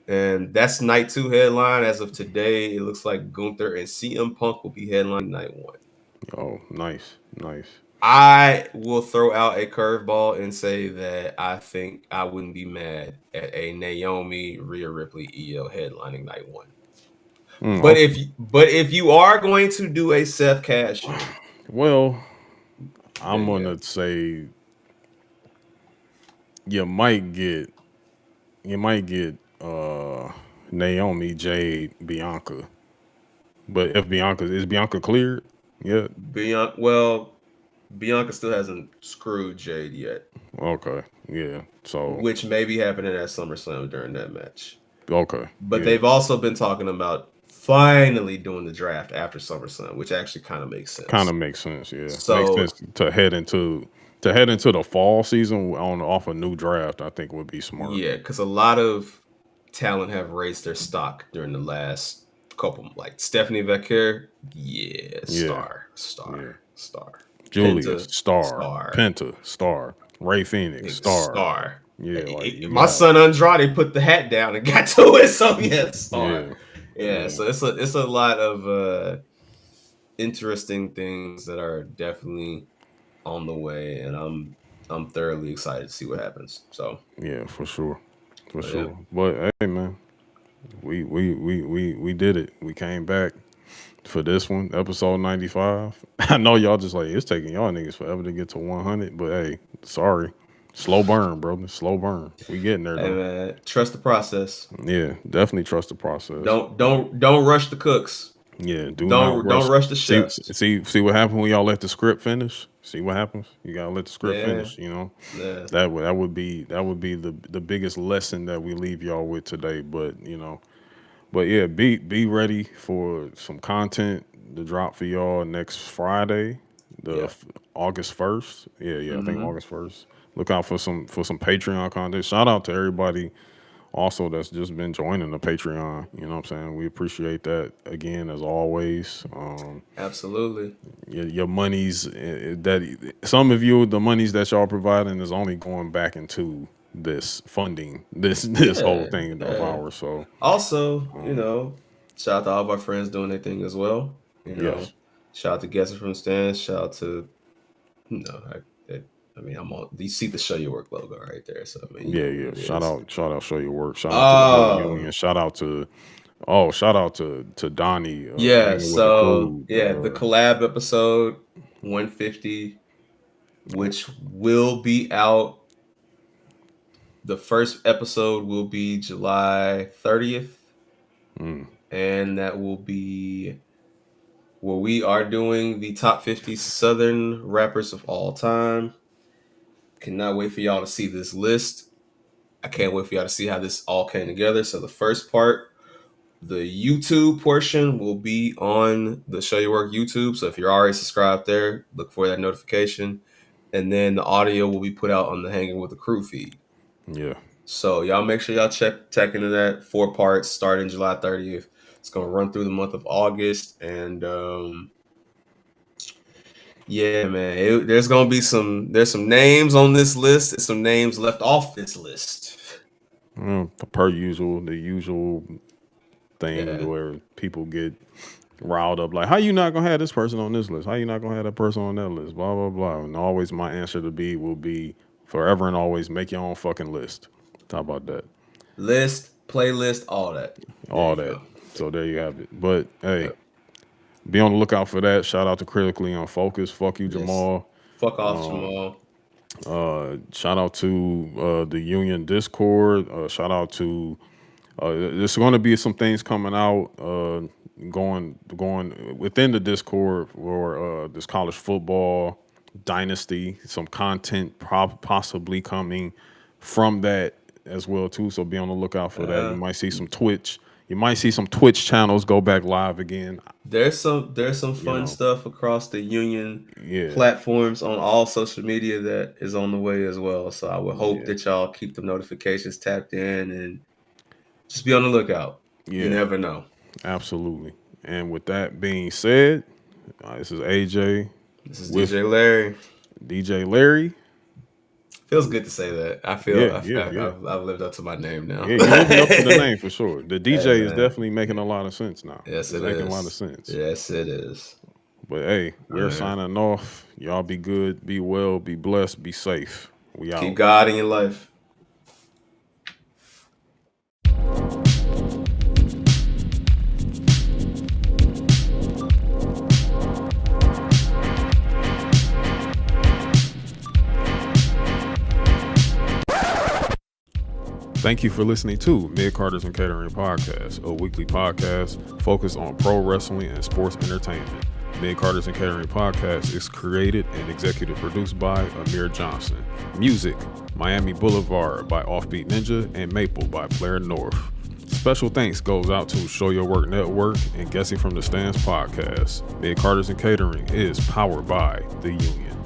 And that's night two headline. As of today, it looks like Gunther and CM Punk will be headlining night one. Oh, nice, nice. I will throw out a curveball and say that I think I wouldn't be mad at a Naomi Rhea Ripley EL headlining night one. But Okay. if you are going to do a Seth cash in, Well, I'm then yeah, gonna say you might get you might get Naomi, Jade, Bianca. But if Bianca is Bianca cleared? Yeah. Bianca still hasn't screwed Jade yet, Okay. Yeah. So which may be happening at SummerSlam during that match. okay. But Yeah. they've also been talking about finally doing the draft after SummerSlam, which actually kind of makes Kind sense. of makes sense. Yeah. Makes So sense to head into the fall season on off a new draft. I think would be smart. yeah, because a lot of talent have raised their stock during the last couple, like Stephanie Vaquer, yeah, Yeah. Yeah. star, Julius Penta, star, star, Penta star, Ray Phoenix nigga, star. star. Yeah. Like you My got. son Andrade put the hat down and got to it, so yeah, star. Yeah. Yeah, Yeah. so it's a lot of interesting things that are definitely on the way, and I'm thoroughly excited to see what happens. So, Yeah. For sure. For but yeah, sure. But hey, man, we did it. We came back for this one, episode 95. I know y'all just like it's taking y'all niggas forever to get to 100, but hey, sorry, slow burn, brother, slow burn. We getting there hey though. man, trust the process. Yeah, definitely trust the process. Don't rush the cooks. Yeah, do not Don't rush. rush the See, chefs. see what happens when y'all let the script finish. See what happens. You gotta let the script Yeah, finish. You know, yeah. that would be the biggest lesson that we leave y'all with today. But But yeah, be ready for some content to drop for y'all next Friday, the Yeah. August 1st. Yeah, I think Mm-hmm. August 1st. Look out for some Patreon content. Shout out to everybody also that's just been joining the Patreon. You know what I'm saying? We appreciate that again as always. Absolutely. Your monies that some of you the monies that y'all providing is only going back into this funding this whole Yeah. thing of Yeah. ours. So Also, um, shout out to all of our friends doing their thing as well. yes. Shout out to Guesser from Stands. Shout out to I mean, I'm on. You see the Show Your Work logo right there, so I mean, you Yeah, know what yeah. it is. Shout out, show your work. Shout out to the whole union. Um, Shout out to Donnie, yeah. hanging with the So crew. yeah, the collab episode 150, which will be out. The first episode will be July 30th, Mm, and that will be where we are doing the top 50 Southern rappers of all time. Cannot wait for y'all to see this list. I can't wait for y'all to see how this all came together. So the first part, the YouTube portion, will be on the Show Your Work YouTube. So if you're already subscribed there, look for that notification. And then the audio will be put out on the Hanging with the Crew feed. yeah. So y'all make sure y'all check into that. 4 parts starting July 30th. It's gonna run through the month of August, and yeah, man, there's some names on this list and some names left off this list. Per usual, the usual thing Yeah, where people get riled up like, how you not gonna have this person on this list? How you not gonna have that person on that list? Blah blah blah. And always my answer will be forever and always make your own fucking list. How about that? list, playlist, all that. There All you that. go. So there you have it. But hey, Yep. be on the lookout for that. Shout out to Critically Unfocused. Fuck you, Yes. Jamal. Fuck off, Um, Jamal. Shout out to the Union Discord. Shout out to there's going to be some things coming out going within the Discord for this college football dynasty. Some content possibly coming from that as well too. So be on the lookout for that. You Uh, might see some Twitch. You might see some Twitch channels go back live again. there's some You fun know, stuff across the union yeah, platforms on all social media that is on the way as well. So I would hope yeah, that y'all keep the notifications tapped in and just be on the lookout. You yeah. never know. Absolutely. And with that being said, this is AJ This is with DJ Larry. DJ Larry. Feels good to say that. I feel Yeah, yeah, yeah. I've lived up to my name now. Yeah, you living up to the name for sure. The Hey DJ is man. definitely making a lot of sense now. Yes, It's it making a lot of is. sense. Yes, it is. But hey, All we're right. signing off. Y'all be good, be well, be blessed, be safe. We Keep out. God in your life. Thank you for listening to Mid Carters and Catering Podcast, a weekly podcast focused on pro wrestling and sports entertainment. Mid Carters and Catering Podcast is created and executive produced by Amir Johnson. Music, Miami Boulevard by Offbeat Ninja and Maple by Player North. Special thanks goes out to Show Your Work Network and Guessing from the Stands podcast. Mid Carters and Catering is powered by The Union.